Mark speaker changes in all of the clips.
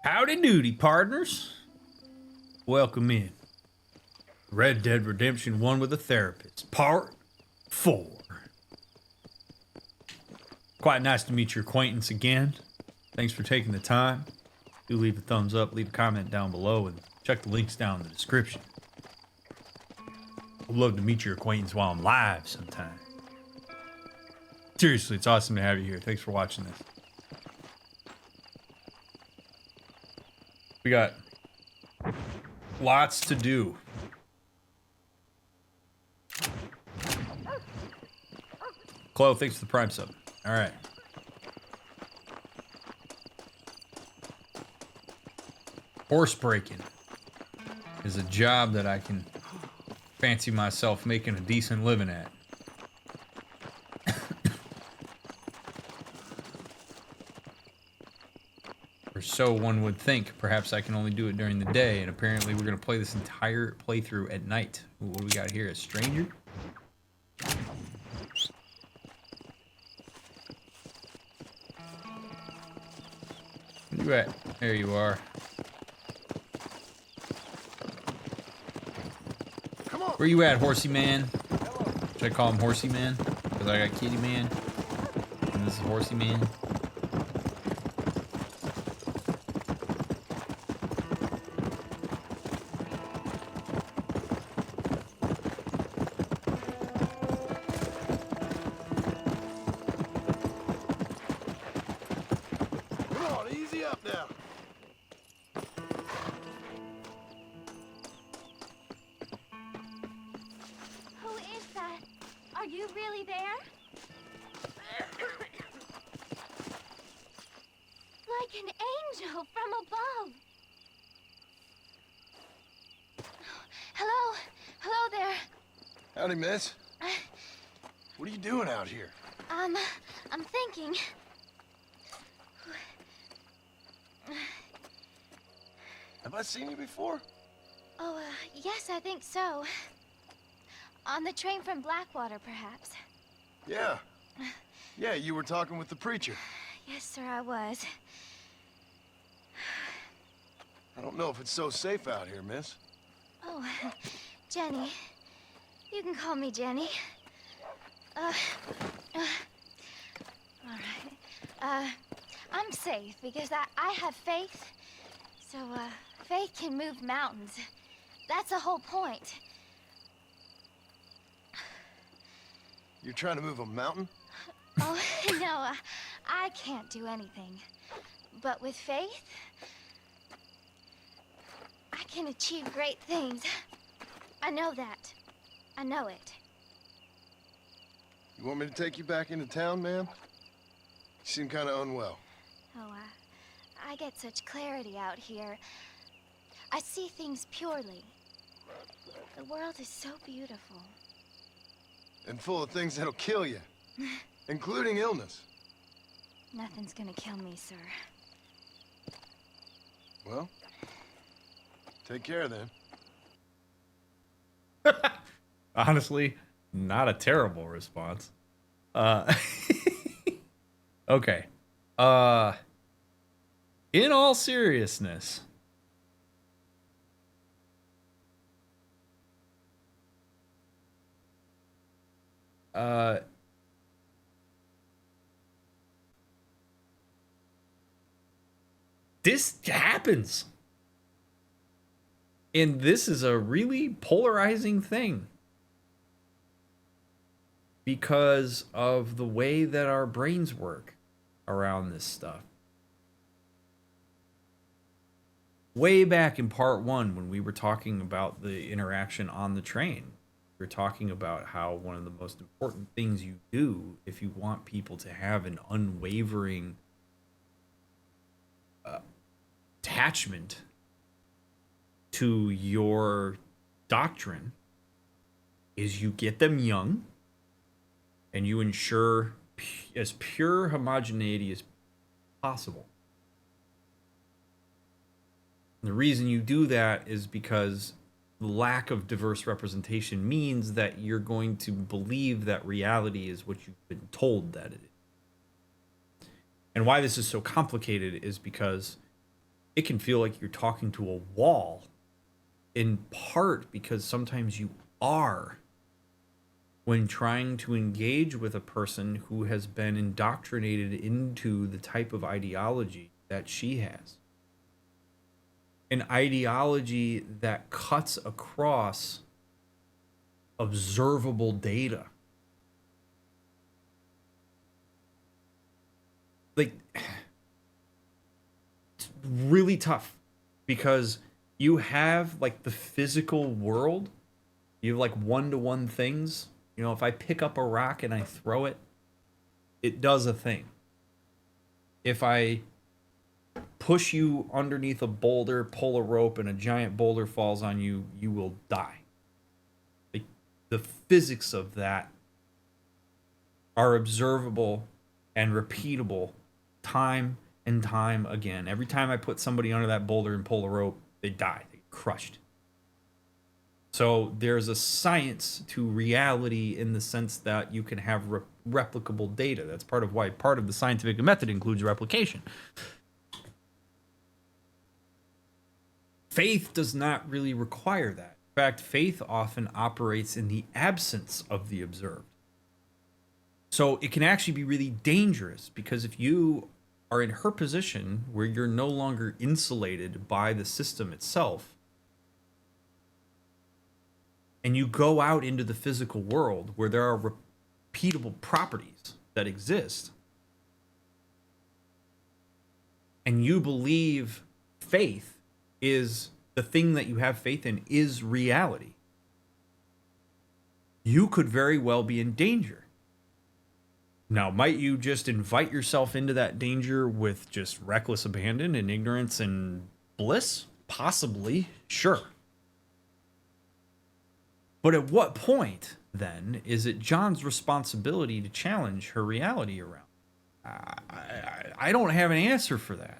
Speaker 1: Howdy doody, partners. Welcome in. Red Dead Redemption 1 with a Therapist, Part 4. Quite nice to meet your acquaintance again. Thanks for taking the time. Do leave a thumbs up, leave a comment down below, and check the links down in the description. I'd love to meet your acquaintance while I'm live sometime. Seriously, it's awesome to have you here. Thanks for watching this. We got lots to do. Chloe, thanks for the Prime sub. All right. Horse breaking is a job that I can fancy myself making a decent living at. Or so one would think. Perhaps I can only do it during the day, and apparently we're going to play this entire playthrough at night. Ooh, what do we got here? A stranger? Where you at? There you are.
Speaker 2: Come on.
Speaker 1: Where you at, horsey man? Should I call him horsey man? Because I got kitty man. And this is horsey man.
Speaker 2: Come on, easy up now.
Speaker 3: Who is that? Are you really there? Like an angel from above. Hello? Hello there.
Speaker 2: Howdy, miss. What are you doing out here?
Speaker 3: I'm thinking.
Speaker 2: Have I seen you before?
Speaker 3: Oh, yes, I think so. On the train from Blackwater, perhaps.
Speaker 2: Yeah. Yeah, you were talking with the preacher.
Speaker 3: Yes, sir, I was.
Speaker 2: I don't know if it's so safe out here, miss.
Speaker 3: Oh, Jenny. You can call me Jenny. All right. I'm safe because I have faith. So, faith can move mountains. That's the whole point.
Speaker 2: You're trying to move a mountain?
Speaker 3: Oh, no, I can't do anything. But with faith, I can achieve great things. I know that. I know it.
Speaker 2: You want me to take you back into town, ma'am? You seem kind of unwell.
Speaker 3: Oh, I get such clarity out here. I see things purely. The world is so beautiful.
Speaker 2: And full of things that'll kill you. Including illness.
Speaker 3: Nothing's gonna kill me, sir.
Speaker 2: Well, take care then.
Speaker 1: Honestly, not a terrible response. Okay. In all seriousness, this happens. And this is a really polarizing thing because of the way that our brains work around this stuff. Way back in part 1, when we were talking about the interaction on the train, we were talking about how one of the most important things you do if you want people to have an unwavering attachment to your doctrine is you get them young and you ensure as pure homogeneity as possible. And the reason you do that is because the lack of diverse representation means that you're going to believe that reality is what you've been told that it is. And why this is so complicated is because it can feel like you're talking to a wall, in part because sometimes you are, when trying to engage with a person who has been indoctrinated into the type of ideology that she has. An ideology that cuts across observable data. Like, it's really tough because you have like the physical world, you have like one-to-one things. You know, if I pick up a rock and I throw it, it does a thing. If I push you underneath a boulder, pull a rope, and a giant boulder falls on you, you will die. Like, the physics of that are observable and repeatable time and time again. Every time I put somebody under that boulder and pull a rope, they die. They get crushed. So there's a science to reality in the sense that you can have replicable data. That's part of why part of the scientific method includes replication. Faith does not really require that. In fact, faith often operates in the absence of the observed. So it can actually be really dangerous because if you are in her position where you're no longer insulated by the system itself, and you go out into the physical world where there are repeatable properties that exist, and you believe faith is the thing that you have faith in is reality, you could very well be in danger. Now, might you just invite yourself into that danger with just reckless abandon and ignorance and bliss? Possibly, sure. But at what point, then, is it John's responsibility to challenge her reality around? I don't have an answer for that.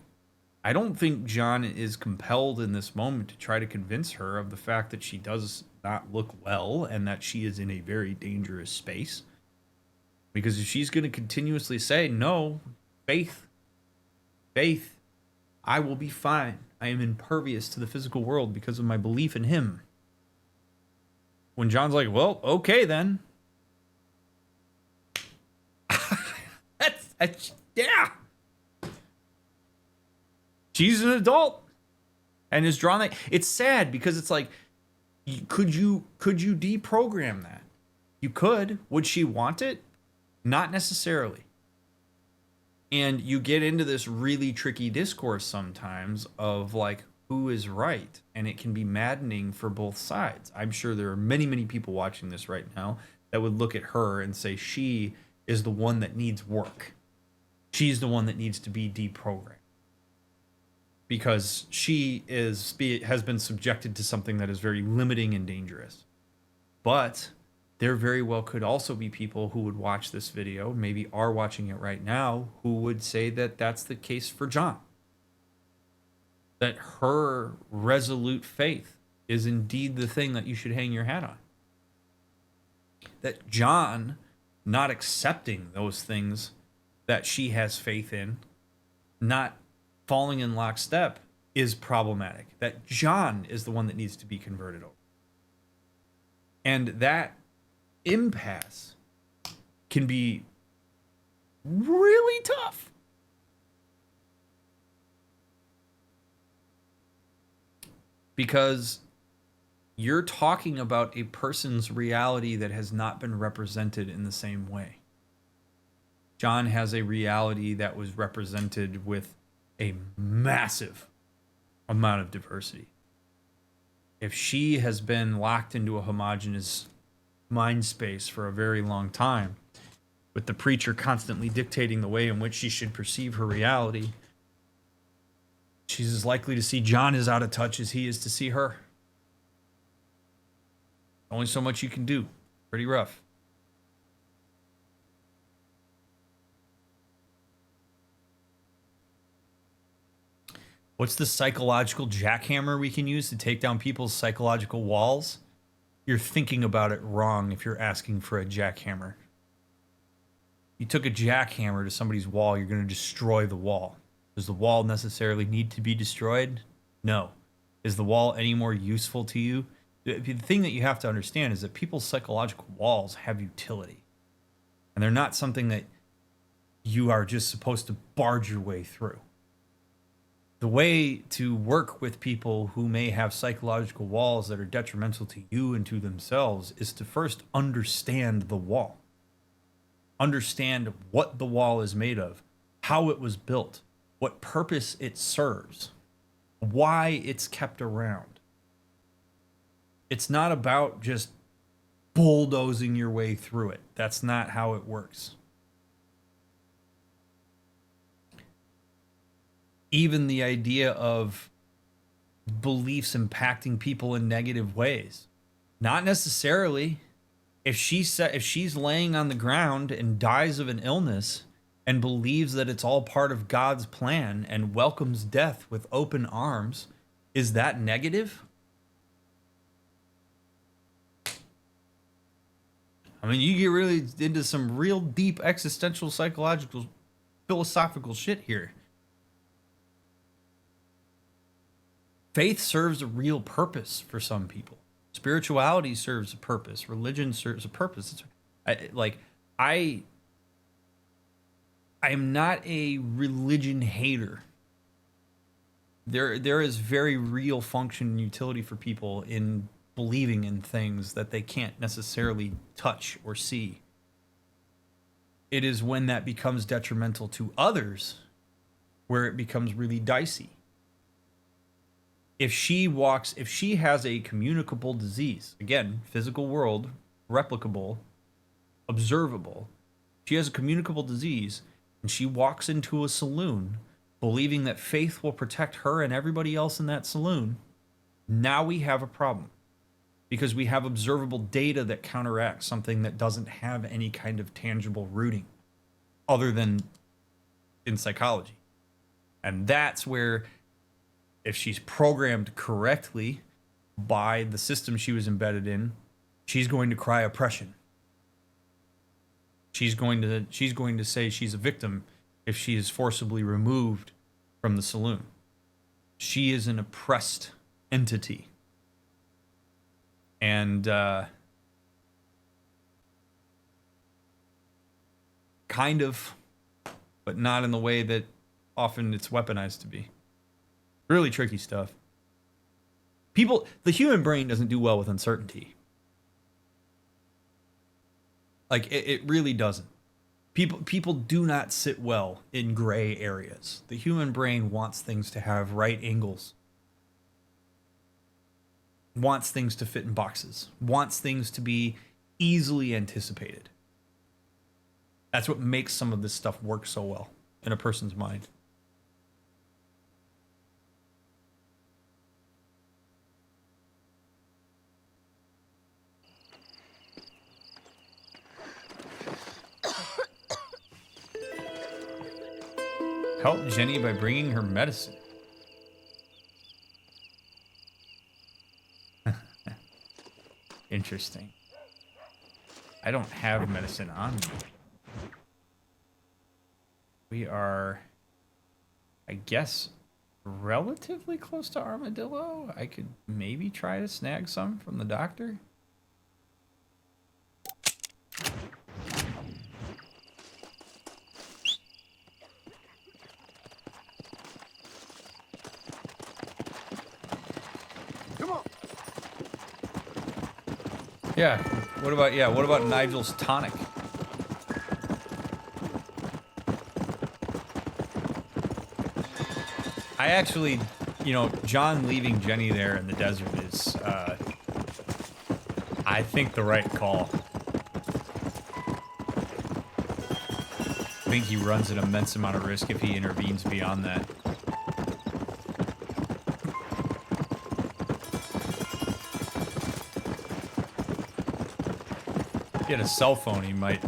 Speaker 1: I don't think John is compelled in this moment to try to convince her of the fact that she does not look well and that she is in a very dangerous space. Because if she's going to continuously say, no, faith, I will be fine. I am impervious to the physical world because of my belief in him. When John's like, well, okay then. Yeah. She's an adult and is drawn that. It's sad because it's like, could you deprogram that? You could. Would she want it? Not necessarily. And you get into this really tricky discourse sometimes of like, who is right? And it can be maddening for both sides. I'm sure there are many, many people watching this right now that would look at her and say she is the one that needs work. She's the one that needs to be deprogrammed. Because she has been subjected to something that is very limiting and dangerous. But there very well could also be people who would watch this video, maybe are watching it right now, who would say that that's the case for John. That her resolute faith is indeed the thing that you should hang your hat on. That John not accepting those things that she has faith in, not falling in lockstep, is problematic. That John is the one that needs to be converted over. And that impasse can be really tough. Because you're talking about a person's reality that has not been represented in the same way. John has a reality that was represented with a massive amount of diversity. If she has been locked into a homogenous mind space for a very long time, with the preacher constantly dictating the way in which she should perceive her reality, she's as likely to see John as out of touch as he is to see her. Only so much you can do. Pretty rough. What's the psychological jackhammer we can use to take down people's psychological walls? You're thinking about it wrong if you're asking for a jackhammer. You took a jackhammer to somebody's wall, you're going to destroy the wall. Does the wall necessarily need to be destroyed? No. Is the wall any more useful to you? The thing that you have to understand is that people's psychological walls have utility. And they're not something that you are just supposed to barge your way through. The way to work with people who may have psychological walls that are detrimental to you and to themselves is to first understand the wall. Understand what the wall is made of, how it was built, what purpose it serves, why it's kept around. It's not about just bulldozing your way through it. That's not how it works. Even the idea of beliefs impacting people in negative ways, not necessarily. If she's laying on the ground and dies of an illness and believes that it's all part of God's plan and welcomes death with open arms, is that negative? I mean, you get really into some real deep existential, psychological, philosophical shit here. Faith serves a real purpose for some people. Spirituality serves a purpose. Religion serves a purpose. I am not a religion hater. There is very real function and utility for people in believing in things that they can't necessarily touch or see. It is when that becomes detrimental to others where it becomes really dicey. If she has a communicable disease, again, physical world, replicable, observable, she has a communicable disease and she walks into a saloon believing that faith will protect her and everybody else in that saloon, now we have a problem. Because we have observable data that counteracts something that doesn't have any kind of tangible rooting other than in psychology. And that's where, if she's programmed correctly by the system she was embedded in, she's going to cry oppression. She's going to say she's a victim if she is forcibly removed from the saloon. She is an oppressed entity. And kind of, but not in the way that often it's weaponized to be. Really tricky stuff. The human brain doesn't do well with uncertainty. Like, it really doesn't. People do not sit well in gray areas. The human brain wants things to have right angles. Wants things to fit in boxes. Wants things to be easily anticipated. That's what makes some of this stuff work so well in a person's mind. Help Jenny by bringing her medicine. Interesting. I don't have medicine on me. We are, I guess, relatively close to Armadillo. I could maybe try to snag some from the doctor. Yeah. What about Nigel's tonic? I actually, John leaving Jenny there in the desert is, I think, the right call. I think he runs an immense amount of risk if he intervenes beyond that. If he had a cell phone, he might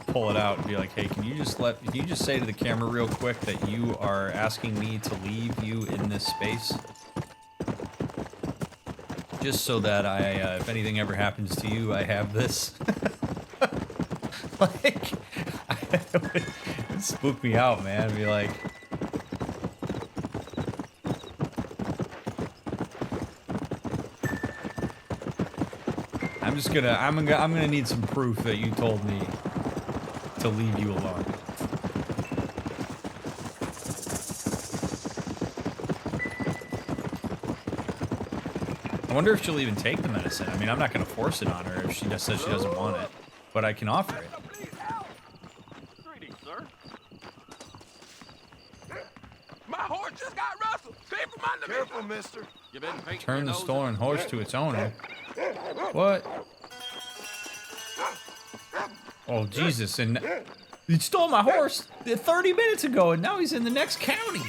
Speaker 1: pull it out and be like, "Hey, can you just say to the camera real quick that you are asking me to leave you in this space? Just so that if anything ever happens to you, I have this." Like, it would spook me out, man. Be like, I'm gonna need some proof that you told me to leave you alone. I wonder if she'll even take the medicine. I mean, I'm not gonna force it on her if she just says she doesn't want it, but I can offer it.
Speaker 4: Greetings, sir. My horse just got rustled. Came from under me.
Speaker 2: Careful, mister.
Speaker 4: You been painting
Speaker 1: Turn
Speaker 4: your
Speaker 1: the
Speaker 4: nose
Speaker 1: stolen
Speaker 4: at-
Speaker 1: horse to its owner. What? Oh, Jesus. And he stole my horse 30 minutes ago, and now he's in the next county.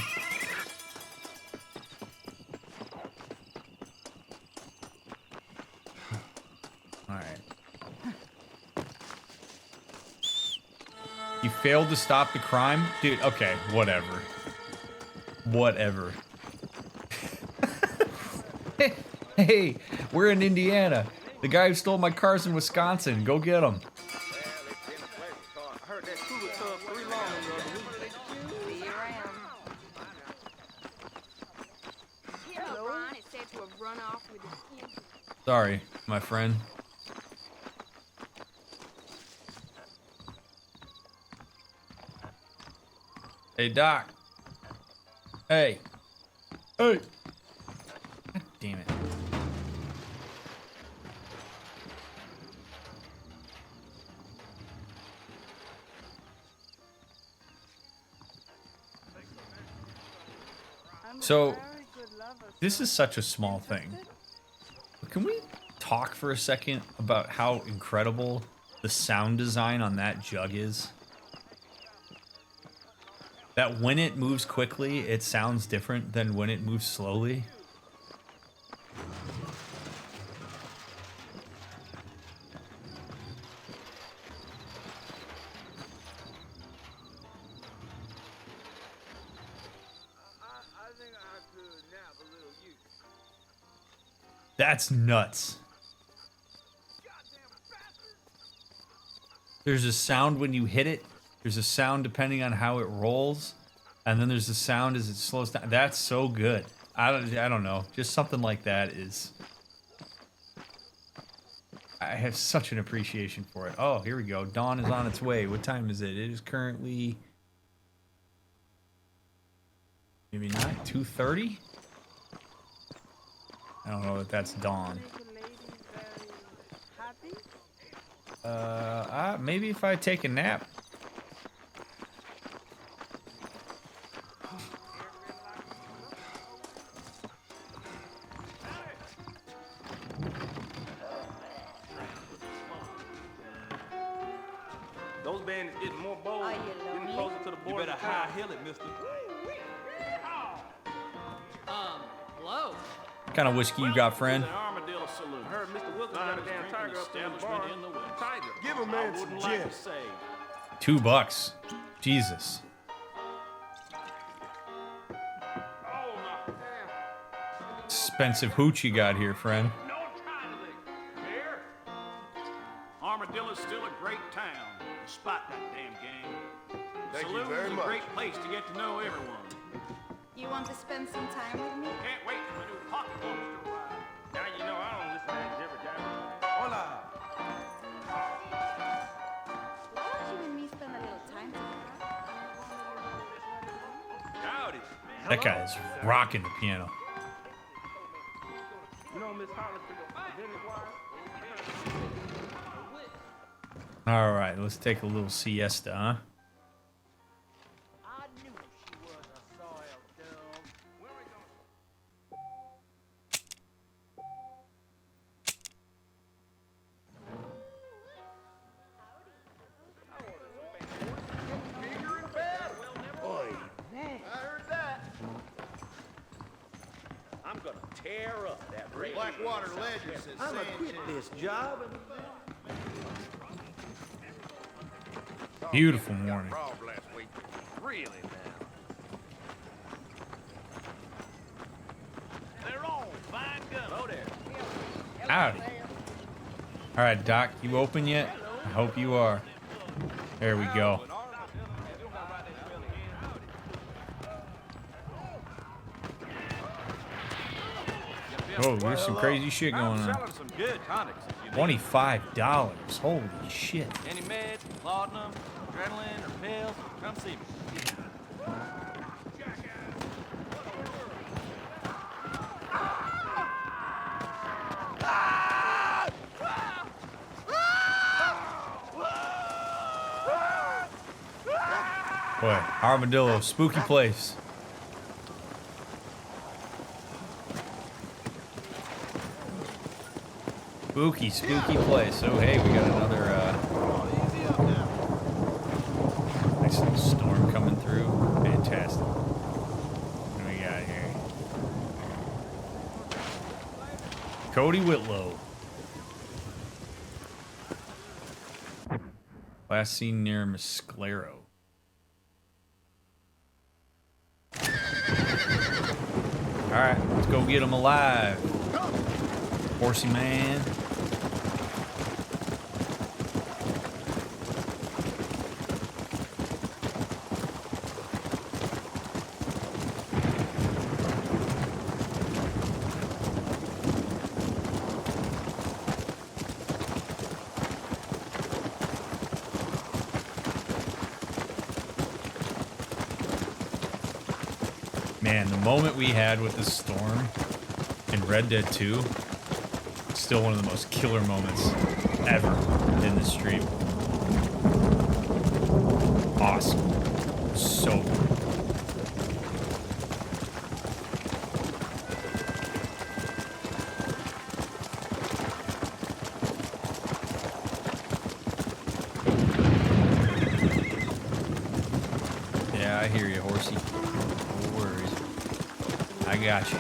Speaker 1: All right. You failed to stop the crime? Dude, okay, whatever. Whatever. Hey, we're in Indiana. The guy who stole my car's in Wisconsin. Go get him.
Speaker 4: I heard that cooler tub 3 long the other week.
Speaker 5: See you around. Hello, Ron. It's said to have run off with his skin.
Speaker 1: Sorry, my friend. Hey, Doc. Hey. Hey. God damn it. So, this is such a small thing. But can we talk for a second about how incredible the sound design on that jug is? That when it moves quickly, it sounds different than when it moves slowly. That's nuts. There's a sound when you hit it. There's a sound depending on how it rolls. And then there's a sound as it slows down. That's so good. I don't know. Just something like that is... I have such an appreciation for it. Oh, here we go. Dawn is on its way. What time is it? It is currently... maybe not 2:30? I don't know if that's dawn. Maybe if I take a nap.
Speaker 4: Those bandits getting more bold.
Speaker 5: Are you
Speaker 4: Getting
Speaker 5: lonely?
Speaker 4: closer to the border. You better high hill it, mister.
Speaker 5: Hello.
Speaker 1: What kind of whiskey you got, friend?
Speaker 4: The Armadillo Saloon. I heard Mr. Wilkins got a damn tiger up in the bar. In the West. Tiger.
Speaker 2: Give a man
Speaker 4: I
Speaker 2: some
Speaker 4: wouldn't like
Speaker 2: gin.
Speaker 4: to say.
Speaker 1: $2. Jesus.
Speaker 4: Oh, my damn.
Speaker 1: Expensive hooch you got here, friend.
Speaker 4: No trying to lick. Mayor, Armadillo's still a great town, despite that damn gang.
Speaker 2: Thank you
Speaker 4: Saloon's
Speaker 2: very
Speaker 4: a
Speaker 2: much.
Speaker 4: great place to get to know everyone.
Speaker 5: You want to spend some time with me?
Speaker 4: Can't wait for my new pocket books to arrive. Now you know I don't listen to that every time. Hola.
Speaker 5: Why don't you and me spend a little time together?
Speaker 4: Howdy.
Speaker 1: That guy is rocking the piano.
Speaker 4: You know Miss Hollis
Speaker 1: All right, let's take a little siesta, huh?
Speaker 6: I knew she was a soiled dove. Where we going?
Speaker 2: I heard that.
Speaker 7: I'm gonna tear up that radio.
Speaker 2: Blackwater Ledger says
Speaker 7: I'm gonna quit this job and
Speaker 1: Beautiful morning.
Speaker 4: robbed last week. Really now. They're all fine guns. Oh there.
Speaker 1: Howdy. All right, Doc, you open yet? I hope you are. There we go. Oh, there's some crazy shit going
Speaker 4: I'm
Speaker 1: on.
Speaker 4: selling some good tonics, if you
Speaker 1: $25. Holy shit.
Speaker 6: Any meds, laudanum, adrenaline, or pills, come see me.
Speaker 1: Boy, Armadillo, spooky place. Spooky, spooky place. Oh, hey, we got another
Speaker 2: Easy up now.
Speaker 1: nice little storm coming through. Fantastic. What do we got here? Cody Whitlow. Last seen near Mesclero. Alright, let's go get him alive. Horsey man. Man, the moment we had with the storm in Red Dead 2, still one of the most killer moments ever in the stream. Awesome. So good. Yeah, I hear you, Horsey. No worries. I got you.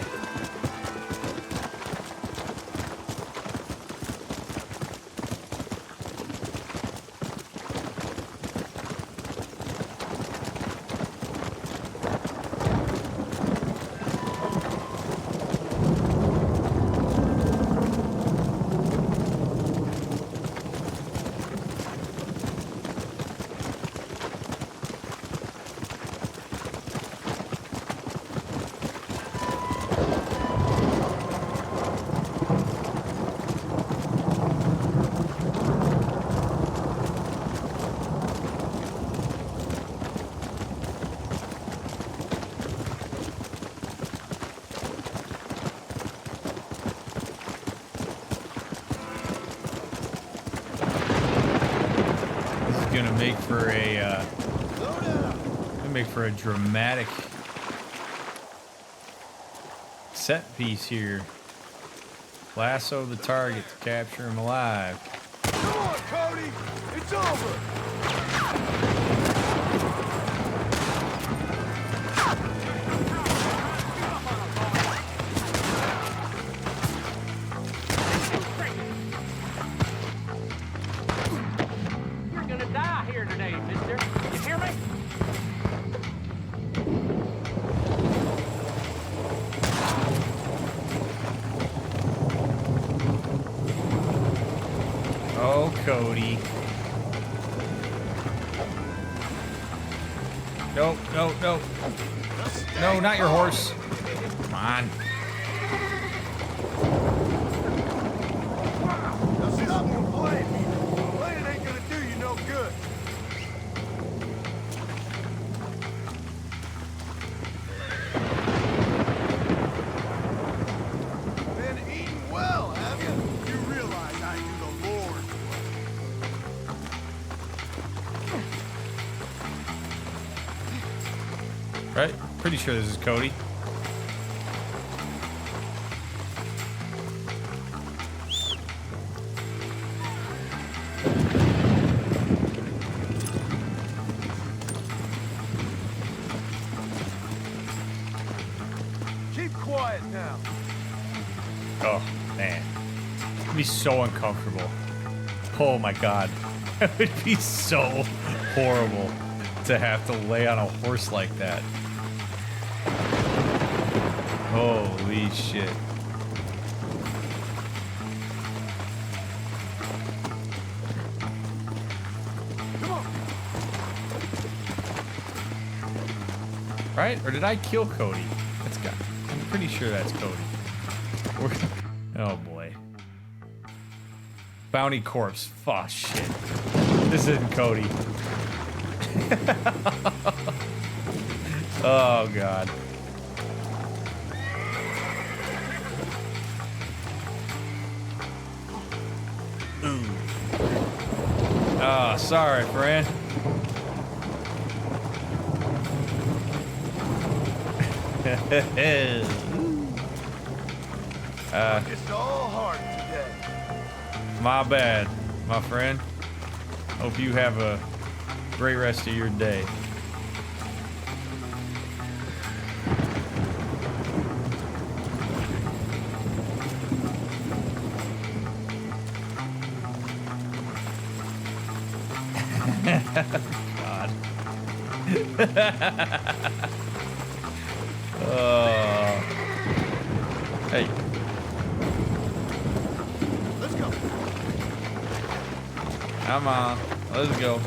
Speaker 1: Make for a dramatic set piece here. Lasso the target to capture him alive.
Speaker 2: Come on, Cody! It's over!
Speaker 6: You're gonna die here today, mister. You hear me?
Speaker 1: Oh, Cody. No, no, no. No, not your horse. Come on.
Speaker 2: Now stop complaining. Complaining ain't gonna do you no good. Been eating well, have you? You realize I do the Lord's work.
Speaker 1: Right? Pretty sure this is Cody.
Speaker 2: Keep quiet now.
Speaker 1: Oh, man. It'd be so uncomfortable. Oh, my God. It would be so horrible to have to lay on a horse like that. Holy shit.
Speaker 2: Come on.
Speaker 1: Right? Or did I kill Cody? That's got. I'm pretty sure that's Cody. Oh boy. Bounty corpse. Fuck, shit. This isn't Cody. Oh, God. Ooh. Oh, sorry, friend.
Speaker 2: It's all heart today.
Speaker 1: My bad, my friend. Hope you have a great rest of your day. God. Oh. Hey.
Speaker 2: Let's go.
Speaker 1: Come on. Let's go.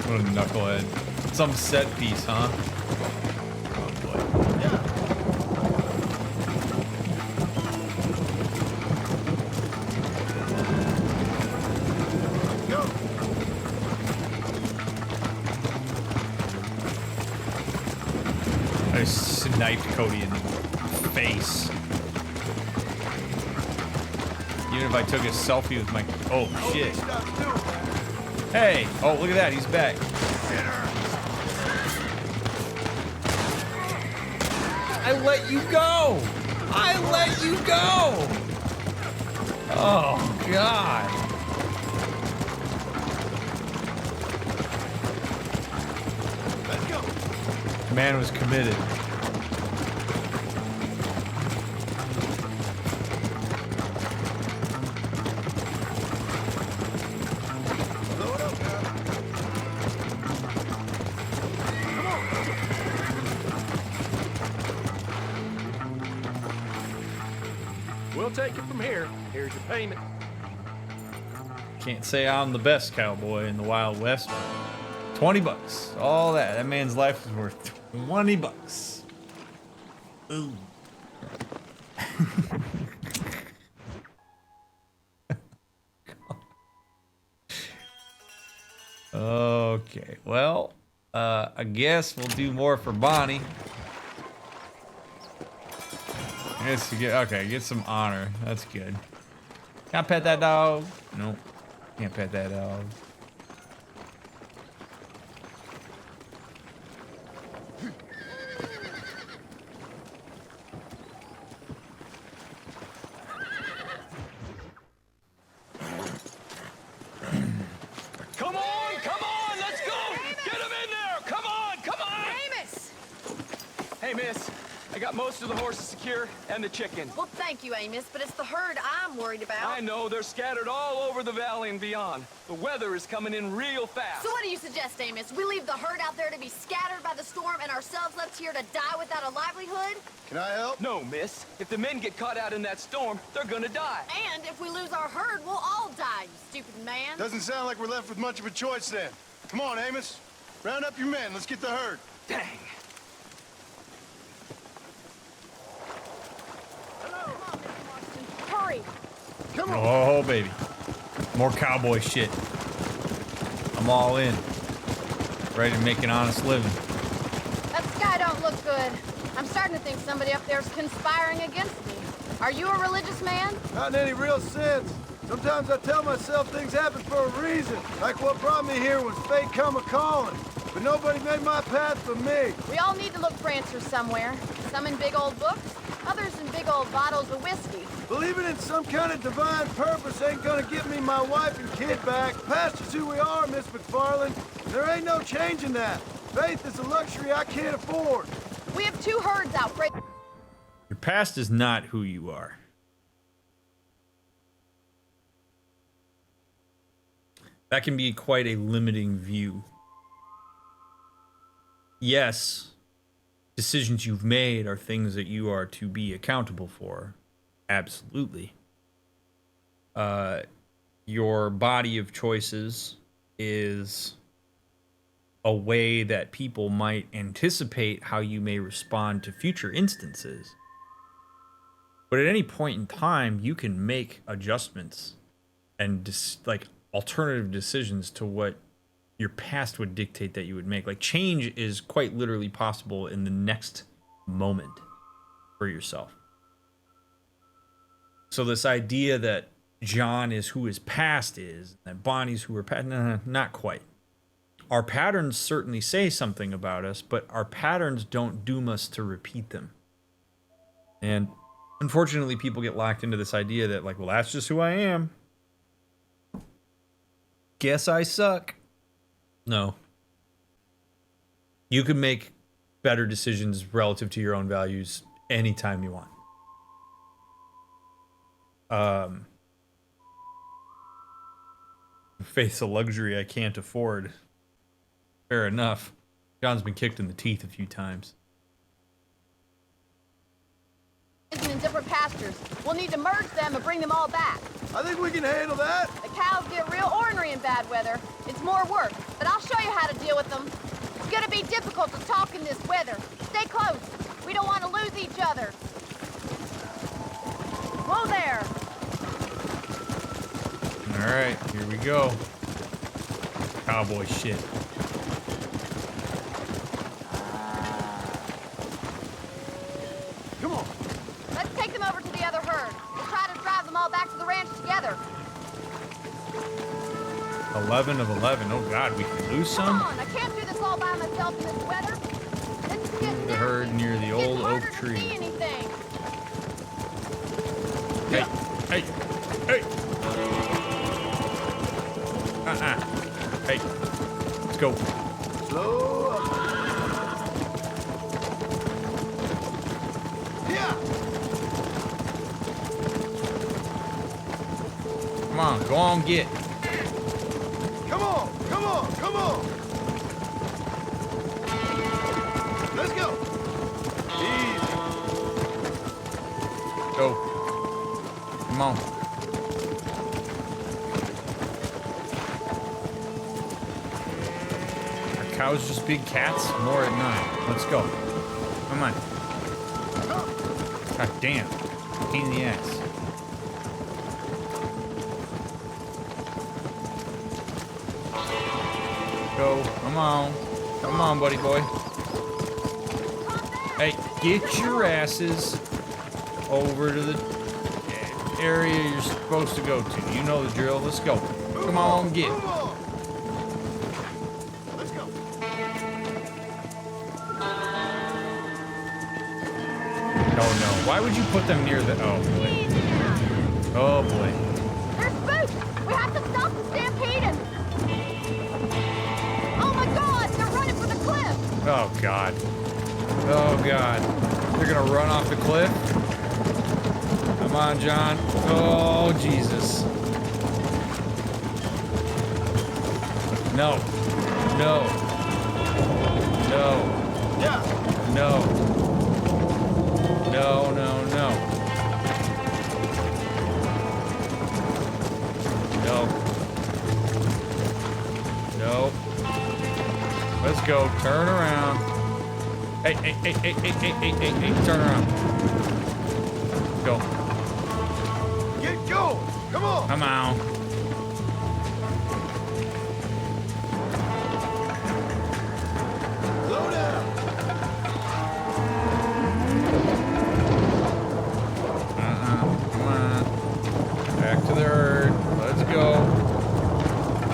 Speaker 1: What a knucklehead. Some set piece, huh? Oh boy.
Speaker 2: Yeah. Go.
Speaker 1: I sniped Cody in the face. Even if I took a selfie with my... Oh, shit.
Speaker 2: Stop doing that.
Speaker 1: Hey! Oh, look at that. He's back. I let you go! I let you go! Oh, God.
Speaker 2: Let's go.
Speaker 1: Man was committed.
Speaker 2: Load up now. Come on.
Speaker 7: We'll take it from here. Here's your payment.
Speaker 1: Can't say I'm the best cowboy in the Wild West. 20 bucks. All that. That man's life is worth 20 bucks. Ooh. Okay. Well, I guess we'll do more for Bonnie. I guess you get, okay, get some honor. That's good. Can I pet that dog? Nope. Can't pet that dog.
Speaker 7: Come on, let's go! Get him in there! Come on!
Speaker 5: Amos!
Speaker 8: Hey, miss. I got most of the horses secure and the chicken.
Speaker 5: Well, thank you, Amos, but it's the herd I'm worried about.
Speaker 8: I know they're scattered all over the valley and beyond. The weather is coming in real fast.
Speaker 5: So what do you suggest, Amos? We leave the herd out there to be scattered by the storm and ourselves left here to die without a livelihood?
Speaker 2: Can I help?
Speaker 8: No, miss. If the men get caught out in that storm, they're gonna die.
Speaker 5: And if we lose our herd, we'll all die, you stupid man.
Speaker 2: Doesn't sound like we're left with much of a choice then. Come on, Amos. Round up your men. Let's get the herd.
Speaker 8: Dang.
Speaker 5: Hurry!
Speaker 2: Come on.
Speaker 1: Oh, baby. More cowboy shit. I'm all in. Ready to make an honest living.
Speaker 9: That sky don't look good. I'm starting to think somebody up there's conspiring against me. Are you a religious man?
Speaker 6: Not in any real sense. Sometimes I tell myself things happen for a reason. Like what brought me here was fate come a-calling. But nobody made my path for me.
Speaker 9: We all need to look for answers somewhere. Some in big old books, others in big old bottles of whiskey.
Speaker 6: Believing in some kind of divine purpose ain't gonna get me my wife and kid back. Past is who we are, Miss McFarland. There ain't no changing that. Faith is a luxury I can't afford.
Speaker 9: We have 2 herds out.
Speaker 1: Your past is not who you are. That can be quite a limiting view. Yes, decisions you've made are things that you are to be accountable for. Absolutely. Your body of choices is a way that people might anticipate how you may respond to future instances. But at any point in time, you can make adjustments and like alternative decisions to what your past would dictate that you would make. Like change is quite literally possible in the next moment for yourself. So this idea that John is who his past is, that Bonnie's who her past, no, not quite. Our patterns certainly say something about us, but our patterns don't doom us to repeat them. And unfortunately, people get locked into this idea that, like, well, that's just who I am. Guess I suck. No. You can make better decisions relative to your own values anytime you want. Faith's a luxury I can't afford. Fair enough. John's been kicked in the teeth a few times.
Speaker 9: In different pastures. We'll need to merge them and bring them all back.
Speaker 6: I think we can handle that.
Speaker 9: The cows get real ornery in bad weather. It's more work, but I'll show you how to deal with them. It's gonna be difficult to talk in this weather. Stay close. We don't want to lose each other. Whoa there.
Speaker 1: All right, here we go. Cowboy shit.
Speaker 6: Come on.
Speaker 9: Let's take them over to the other herd. We'll try to drive them all back to the ranch together.
Speaker 1: 11 of 11. Oh God, we can lose
Speaker 9: Come
Speaker 1: some.
Speaker 9: on, I can't do this all by myself in this weather. Let's get
Speaker 1: The herd near the old oak tree.
Speaker 9: See anything.
Speaker 1: Hey, hey, hey. Hey, let's go.
Speaker 6: Slow up. Yeah.
Speaker 1: Come on, go on, get.
Speaker 6: Come on. Come on. Come on. Let's go. Easy.
Speaker 1: Go. Come on. Are cows just big cats? More at night. Let's go. Come on. God damn. Pain in the ass. Go. Come on. Come on, buddy boy. Hey, get your asses over to the area you're supposed to go to. You know the drill. Let's go. Come on, get.
Speaker 6: Move on. Let's go.
Speaker 1: Oh no. Why would you put them near the... Oh boy. Oh boy.
Speaker 9: They're spooked! We have to stop the stampeding! Oh my god! They're running for the cliff!
Speaker 1: Oh god. Oh god. They're gonna run off the cliff? Come on, John. Oh, Jesus. No. No. No.
Speaker 6: Yeah.
Speaker 1: No. No, no, no. No. No. Let's go. Turn around. Hey, hey, hey, hey, hey, hey, hey, hey, hey, turn around. Go.
Speaker 6: Get going. Come on.
Speaker 1: Come on.
Speaker 6: Slow down.
Speaker 1: Come on. Back to the herd. Let's go.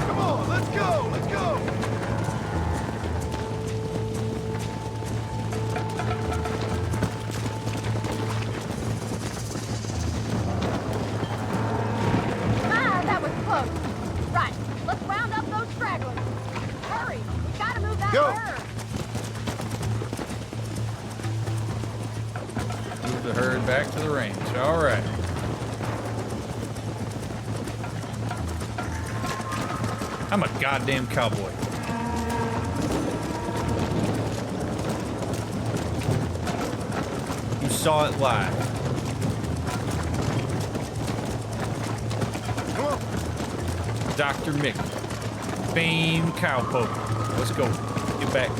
Speaker 6: Come on. Let's go. Let's go.
Speaker 9: Ah, that was close. Right, let's round up those stragglers. Hurry, we gotta move that
Speaker 6: Go.
Speaker 9: herd.
Speaker 1: Move the herd back to the range. All right. I'm a goddamn cowboy. You saw it live.
Speaker 6: Come on.
Speaker 1: DrMick. Famed cowpoke. Let's go. Get back.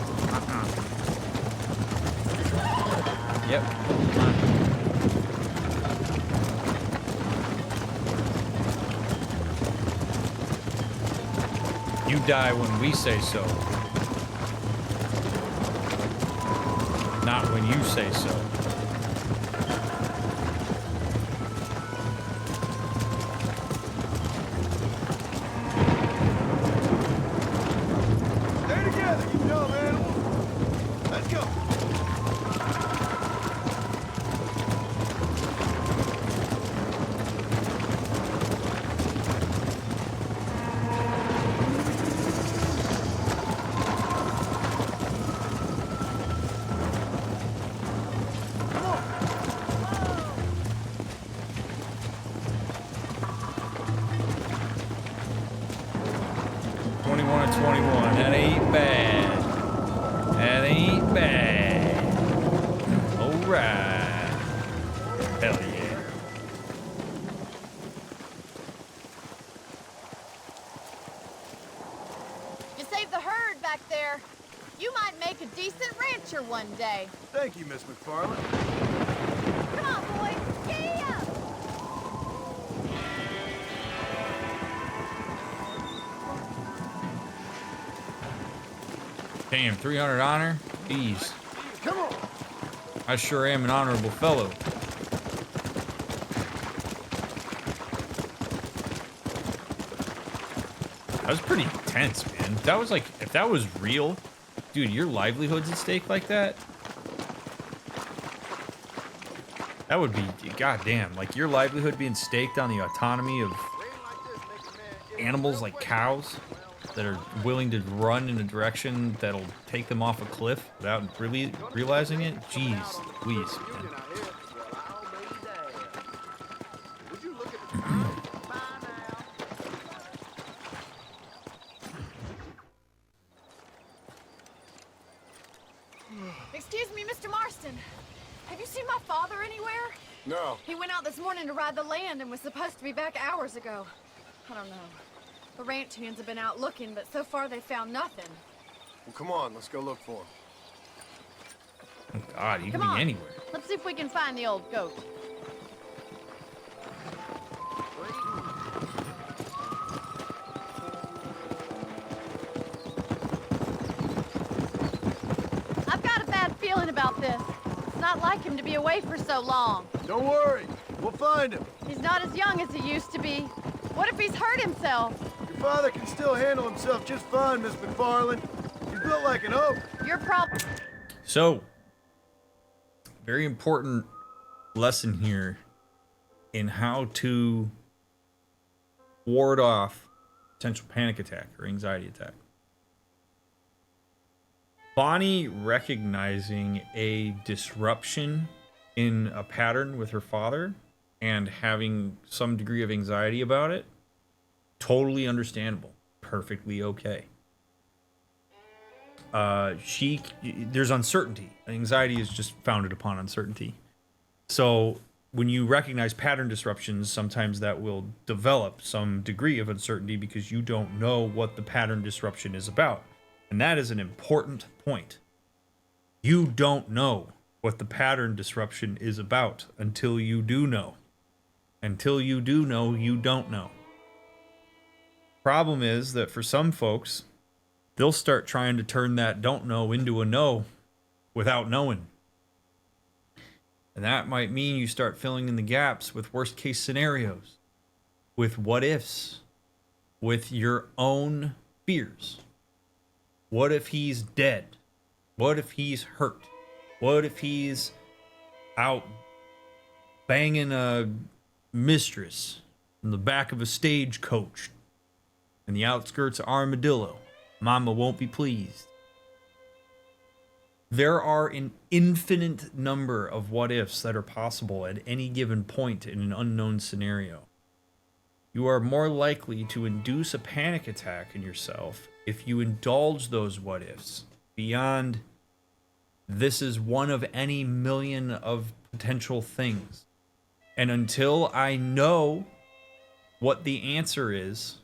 Speaker 1: Yep. die when we say so. Not when you say so.
Speaker 6: Stay together, you dumb animal. Let's go. Come on.
Speaker 1: 21 to 21. That ain't bad. That ain't bad. Alright. Hell yeah.
Speaker 9: You saved the herd back there. You might make a decent rancher one day.
Speaker 6: Thank you, Miss McFarland.
Speaker 9: Come on, boys. Yeah!
Speaker 1: Damn, 300 honor? Jeez.
Speaker 6: Come on.
Speaker 1: I sure am an honorable fellow. That was pretty intense, man. That was like, if that was real, dude, your livelihood's at stake like that. That would be, goddamn, like your livelihood being staked on the autonomy of animals like cows that are willing to run in a direction that'll take them off a cliff without really realizing it. Jeez, Louise, man.
Speaker 5: Excuse me, Mr. Marston. Have you seen my father anywhere?
Speaker 2: No.
Speaker 5: He went out this morning to ride the land and was supposed to be back hours ago. I don't know. The ranch hands have been out looking, but so far they found nothing.
Speaker 2: Well, come on, let's go look for him.
Speaker 1: Oh God, he could
Speaker 9: Come
Speaker 1: be
Speaker 9: on.
Speaker 1: anywhere.
Speaker 9: Let's see if we can find the old goat. I've got a bad feeling about this. It's not like him to be away for so long.
Speaker 6: Don't worry. We'll find him.
Speaker 9: He's not as young as he used to be. What if he's hurt himself?
Speaker 6: Your father can still handle himself just fine, Miss McFarland. He's built like an oak.
Speaker 9: Your problem.
Speaker 1: So, very important lesson here in how to ward off potential panic attack or anxiety attack. Bonnie recognizing a disruption in a pattern with her father and having some degree of anxiety about it, totally understandable, perfectly okay. There's uncertainty. Anxiety is just founded upon uncertainty. So when you recognize pattern disruptions, sometimes that will develop some degree of uncertainty because you don't know what the pattern disruption is about. And that is an important point. You don't know what the pattern disruption is about until you do know. Until you do know, you don't know. Problem is that for some folks, they'll start trying to turn that don't know into a know without knowing. And that might mean you start filling in the gaps with worst case scenarios, with what ifs, with your own fears. What if he's dead? What if he's hurt? What if he's out banging a mistress in the back of a stagecoach in the outskirts of Armadillo? Mama won't be pleased. There are an infinite number of what ifs that are possible at any given point in an unknown scenario. You are more likely to induce a panic attack in yourself if you indulge those what ifs beyond this is one of any million of potential things. And until I know what the answer is,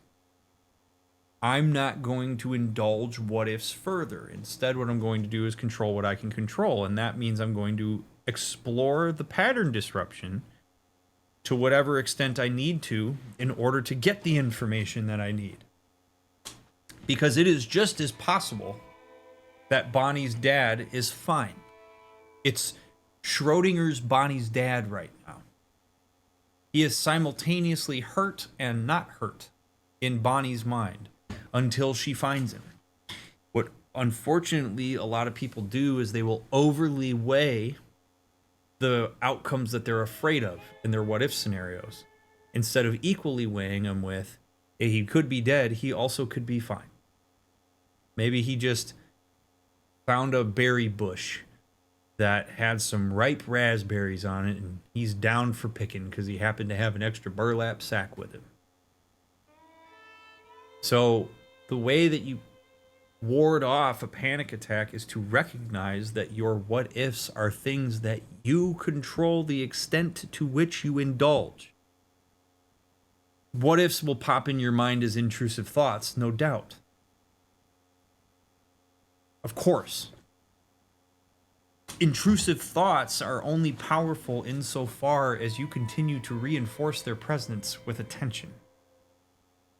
Speaker 1: I'm not going to indulge what ifs further. Instead, what I'm going to do is control what I can control. And that means I'm going to explore the pattern disruption to whatever extent I need to in order to get the information that I need. Because it is just as possible that Bonnie's dad is fine. It's Schrodinger's Bonnie's dad right now. He is simultaneously hurt and not hurt in Bonnie's mind until she finds him. What unfortunately a lot of people do is they will overly weigh the outcomes that they're afraid of in their what if scenarios instead of equally weighing them with, hey, he could be dead, he also could be fine. Maybe he just found a berry bush that had some ripe raspberries on it, and he's down for picking because he happened to have an extra burlap sack with him. So the way that you ward off a panic attack is to recognize that your what ifs are things that you control the extent to which you indulge. What ifs will pop in your mind as intrusive thoughts, no doubt. Of course. Intrusive thoughts are only powerful insofar as you continue to reinforce their presence with attention.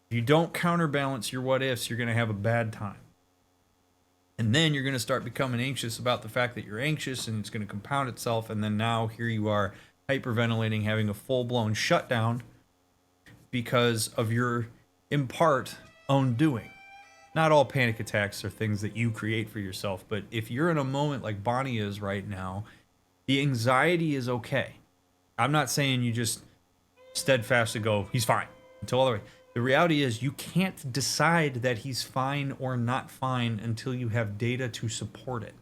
Speaker 1: If you don't counterbalance your what ifs, you're going to have a bad time. And then you're going to start becoming anxious about the fact that you're anxious, and it's going to compound itself. And then now here you are hyperventilating, having a full-blown shutdown because of your, in part, own doing. Not all panic attacks are things that you create for yourself, but if you're in a moment like Bonnie is right now, the anxiety is okay. I'm not saying you just steadfastly go, he's fine, until all the way. The reality is you can't decide that he's fine or not fine until you have data to support it.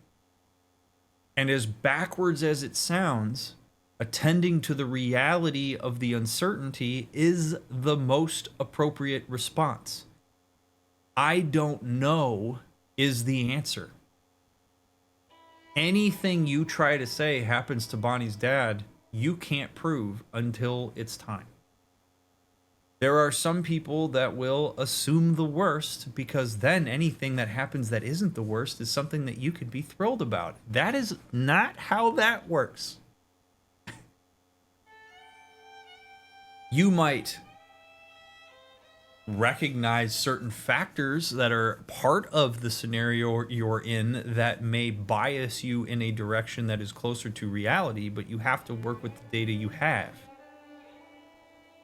Speaker 1: And as backwards as it sounds, attending to the reality of the uncertainty is the most appropriate response. I don't know is the answer. Anything you try to say happens to Bonnie's dad, you can't prove until it's time. There are some people that will assume the worst because then anything that happens that isn't the worst is something that you could be thrilled about. That is not how that works. You might recognize certain factors that are part of the scenario you're in that may bias you in a direction that is closer to reality, but you have to work with the data you have.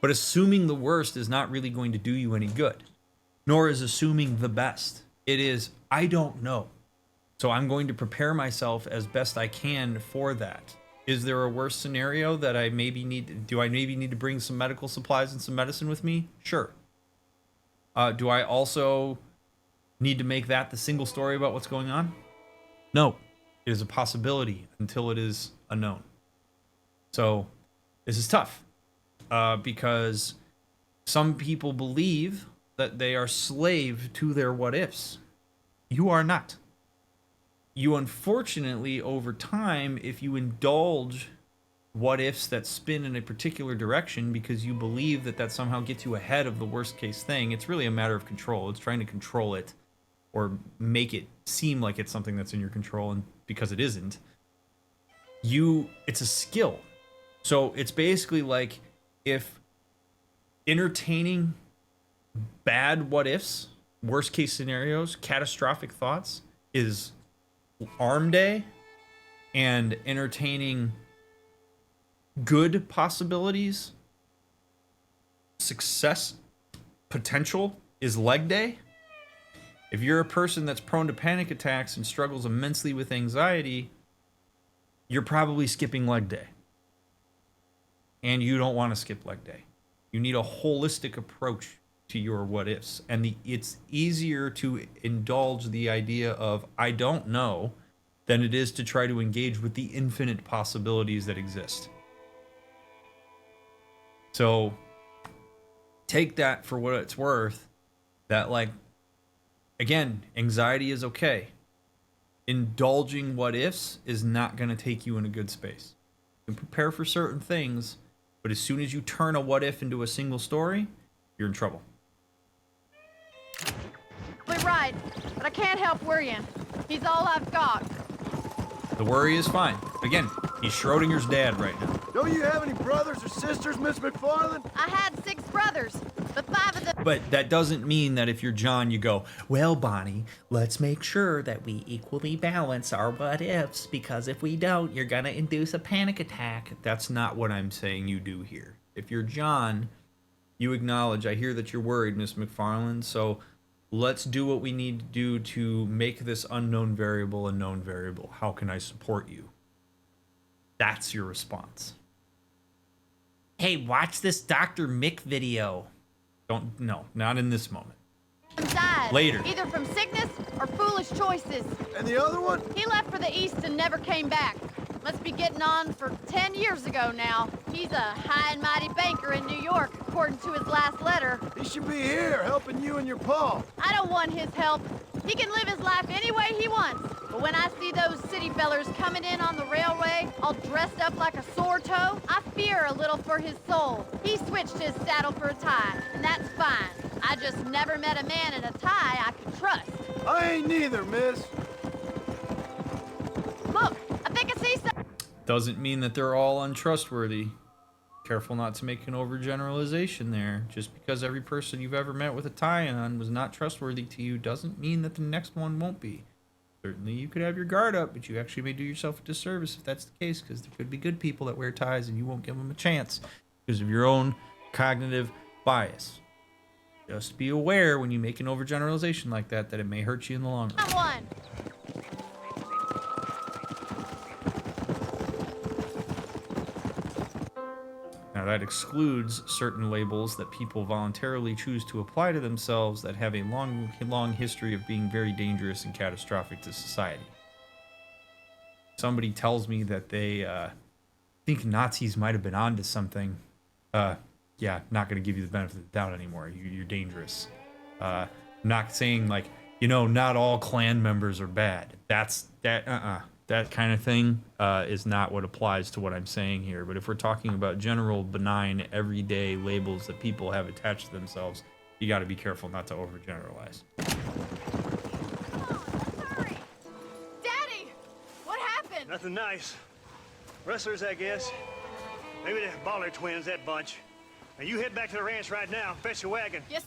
Speaker 1: But assuming the worst is not really going to do you any good, nor is assuming the best. It is, I don't know. So I'm going to prepare myself as best I can for that. Is there a worse scenario that I maybe need? Do I maybe need to bring some medical supplies and some medicine with me? Sure. Do I also need to make that the single story about what's going on? No. It is a possibility until it is a known. So this is tough because some people believe that they are slave to their what ifs. You are not. You unfortunately, over time, if you indulge what ifs that spin in a particular direction because you believe that that somehow gets you ahead of the worst case thing, it's really a matter of control. It's trying to control it or make it seem like it's something that's in your control, and because it isn't, it's a skill. So it's basically like if entertaining bad what ifs, worst case scenarios, catastrophic thoughts is arm day, and entertaining good possibilities, success potential is leg day. If you're a person that's prone to panic attacks and struggles immensely with anxiety, you're probably skipping leg day. And you don't want to skip leg day. You need a holistic approach to your what ifs. And it's easier to indulge the idea of I don't know than it is to try to engage with the infinite possibilities that exist. So take that for what it's worth, that like, again, anxiety is okay. Indulging what ifs is not going to take you in a good space. You can prepare for certain things, but as soon as you turn a what if into a single story, you're in trouble.
Speaker 9: You're right, but I can't help worrying. He's all I've got.
Speaker 1: The worry is fine. Again, he's Schrodinger's dad right now.
Speaker 6: Don't you have any brothers or sisters, Miss McFarland?
Speaker 9: I had 6 brothers. but 5 of them.
Speaker 1: But that doesn't mean that if you're John, you go, well, Bonnie, let's make sure that we equally balance our what ifs, because if we don't, you're going to induce a panic attack. That's not what I'm saying you do here. If you're John, you acknowledge, I hear that you're worried, Miss McFarland, so let's do what we need to do to make this unknown variable a known variable. How can I support you? That's your response. Hey, watch this DrMick video. No, not in this moment.
Speaker 9: Died,
Speaker 1: Later.
Speaker 9: either from sickness or foolish choices.
Speaker 6: And the other one?
Speaker 9: He left for the east and never came back. Must be getting on for 10 years ago now. He's a high and mighty banker in New York, according to his last letter.
Speaker 6: He should be here helping you and your pa.
Speaker 9: I don't want his help. He can live his life any way he wants. But when I see those city fellers coming in on the railway, all dressed up like a sore toe, I fear a little for his soul. He switched his saddle for a tie, and that's fine. I just never met a man in a tie I could trust.
Speaker 6: I ain't neither, miss.
Speaker 9: Look, I think I see some.
Speaker 1: Doesn't mean that they're all untrustworthy. Careful not to make an overgeneralization there. Just because every person you've ever met with a tie on was not trustworthy to you doesn't mean that the next one won't be. Certainly you could have your guard up, but you actually may do yourself a disservice if that's the case, because there could be good people that wear ties and you won't give them a chance because of your own cognitive bias. Just be aware when you make an overgeneralization like that it may hurt you in the long run.
Speaker 9: Someone.
Speaker 1: Now that excludes certain labels that people voluntarily choose to apply to themselves that have a long history of being very dangerous and catastrophic to society. Somebody tells me that they think Nazis might have been onto something. Yeah, not going to give you the benefit of the doubt anymore. You're dangerous. Not saying like, not all Klan members are bad. That kind of thing is not what applies to what I'm saying here. But if we're talking about general, benign, everyday labels that people have attached to themselves, you got to be careful not to overgeneralize.
Speaker 9: Sorry. Daddy, what happened?
Speaker 10: Nothing nice. Rustlers, I guess. Maybe the Baller twins, that bunch. Now you head back to the ranch right now. Fetch the wagon.
Speaker 9: Yes.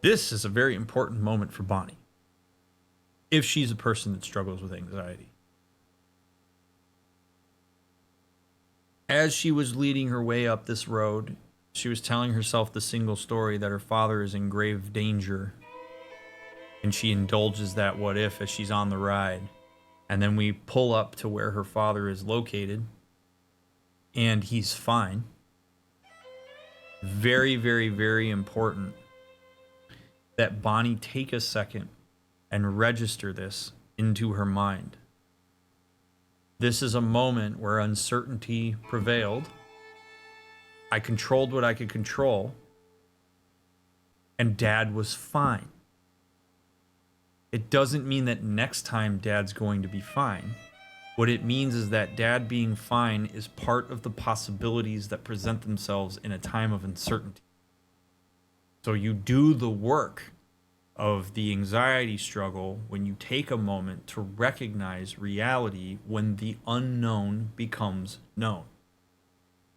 Speaker 1: This is a very important moment for Bonnie. If she's a person that struggles with anxiety. As she was leading her way up this road, she was telling herself the single story that her father is in grave danger. And she indulges that what if as she's on the ride. And then we pull up to where her father is located. And he's fine. Very, very, very important that Bonnie take a second and register this into her mind. This is a moment where uncertainty prevailed. I controlled what I could control, and Dad was fine. It doesn't mean that next time Dad's going to be fine. What it means is that Dad being fine is part of the possibilities that present themselves in a time of uncertainty. So you do the work of the anxiety struggle when you take a moment to recognize reality when the unknown becomes known.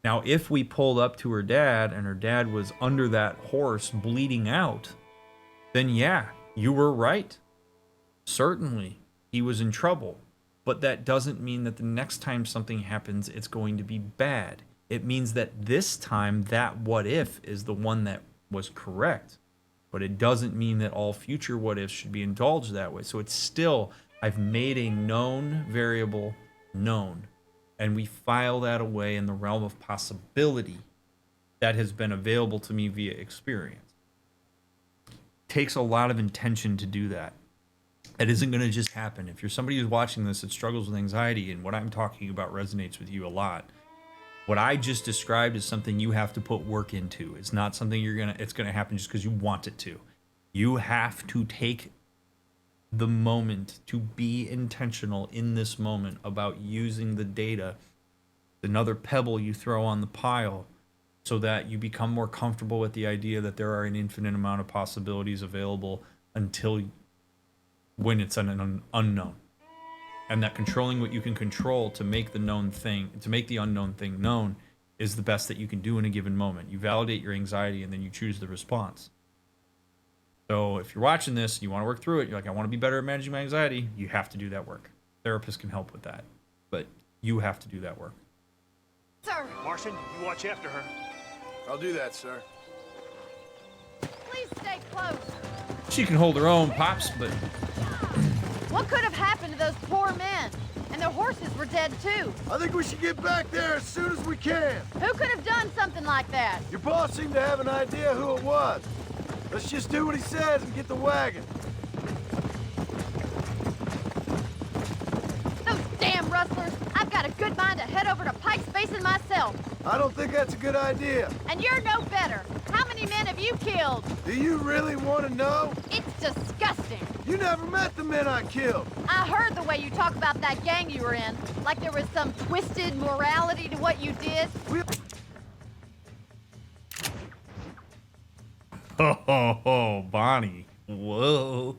Speaker 1: Now, if we pulled up to her dad and her dad was under that horse bleeding out, then yeah, you were right. Certainly, he was in trouble. But that doesn't mean that the next time something happens, it's going to be bad. It means that this time, that what if is the one that was correct. But it doesn't mean that all future what ifs should be indulged that way. So it's still, I've made a known variable known. And we file that away in the realm of possibility that has been available to me via experience. It takes a lot of intention to do that. It isn't going to just happen. If you're somebody who's watching this that struggles with anxiety, and what I'm talking about resonates with you a lot, what I just described is something you have to put work into. It's not something it's going to happen just because you want it to. You have to take the moment to be intentional in this moment about using the data, another pebble you throw on the pile, so that you become more comfortable with the idea that there are an infinite amount of possibilities available until when it's an unknown. And that controlling what you can control to make the known thing, to make the unknown thing known, is the best that you can do in a given moment. You validate your anxiety and then you choose the response. So if you're watching this and you want to work through it, you're like, I want to be better at managing my anxiety, you have to do that work. Therapists can help with that, but you have to do that work.
Speaker 5: Sir,
Speaker 10: Marston, you watch after her.
Speaker 2: I'll do that, sir.
Speaker 9: Please stay close.
Speaker 1: She can hold her own, Pops, but
Speaker 9: What could have happened to those poor men? And their horses were dead too.
Speaker 6: I think we should get back there as soon as we can.
Speaker 9: Who could have done something like that?
Speaker 6: Your boss seemed to have an idea who it was. Let's just do what he says and get the wagon.
Speaker 9: Those damn rustlers! I've got a good mind to head over to Pike's Basin myself.
Speaker 6: I don't think that's a good idea.
Speaker 9: And you're no better. How many men have you killed?
Speaker 6: Do you really want to know?
Speaker 9: It's disgusting.
Speaker 6: You never met the men I killed.
Speaker 9: I heard the way you talk about that gang you were in. Like there was some twisted morality to what you did.
Speaker 1: oh, Bonnie. Whoa.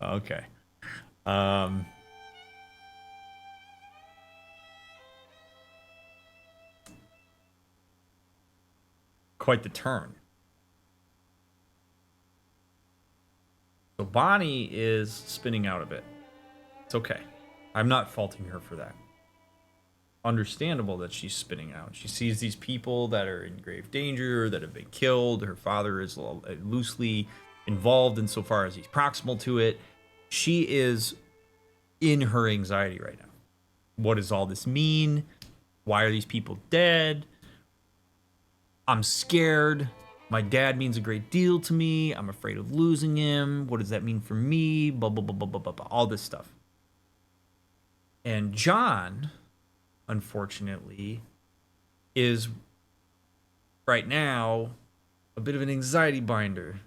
Speaker 1: Okay. Quite the turn. So Bonnie is spinning out a bit. It's okay. I'm not faulting her for that. Understandable that she's spinning out. She sees these people that are in grave danger, that have been killed. Her father is loosely involved insofar as he's proximal to it. She is in her anxiety right now. What does all this mean? Why are these people dead? I'm scared. My dad means a great deal to me. I'm afraid of losing him. What does that mean for me? Blah, blah, blah, blah, blah, blah, blah. All this stuff. And John, unfortunately, is right now a bit of an anxiety binder.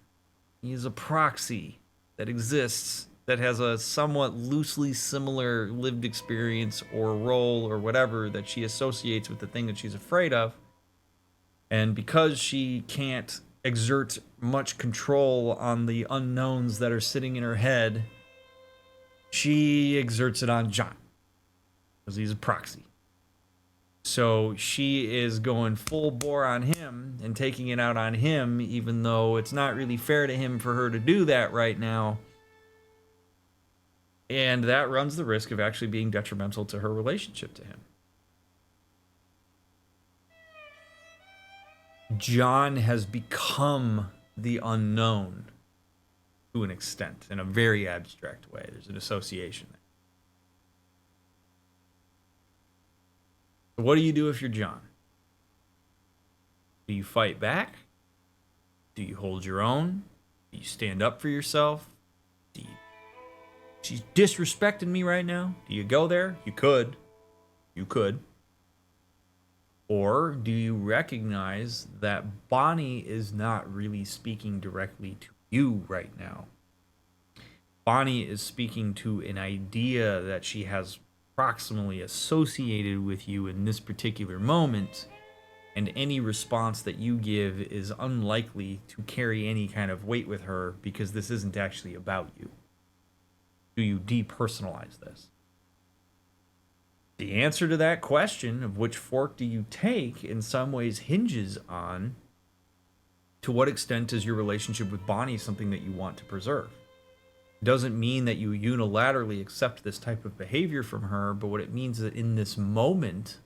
Speaker 1: He is a proxy that exists that has a somewhat loosely similar lived experience or role or whatever that she associates with the thing that she's afraid of. And because she can't exert much control on the unknowns that are sitting in her head, she exerts it on John, because he's a proxy. So she is going full bore on him and taking it out on him, even though it's not really fair to him for her to do that right now. And that runs the risk of actually being detrimental to her relationship to him. John has become the unknown to an extent, in a very abstract way. There's an association there. So what do you do if you're John? Do you fight back? Do you hold your own? Do you stand up for yourself? She's disrespecting me right now. Do you go there? You could. You could. Or do you recognize that Bonnie is not really speaking directly to you right now? Bonnie is speaking to an idea that she has proximally associated with you in this particular moment, and any response that you give is unlikely to carry any kind of weight with her because this isn't actually about you. Do you depersonalize this? The answer to that question of which fork do you take in some ways hinges on to what extent is your relationship with Bonnie something that you want to preserve. It doesn't mean that you unilaterally accept this type of behavior from her, but what it means is that in this moment,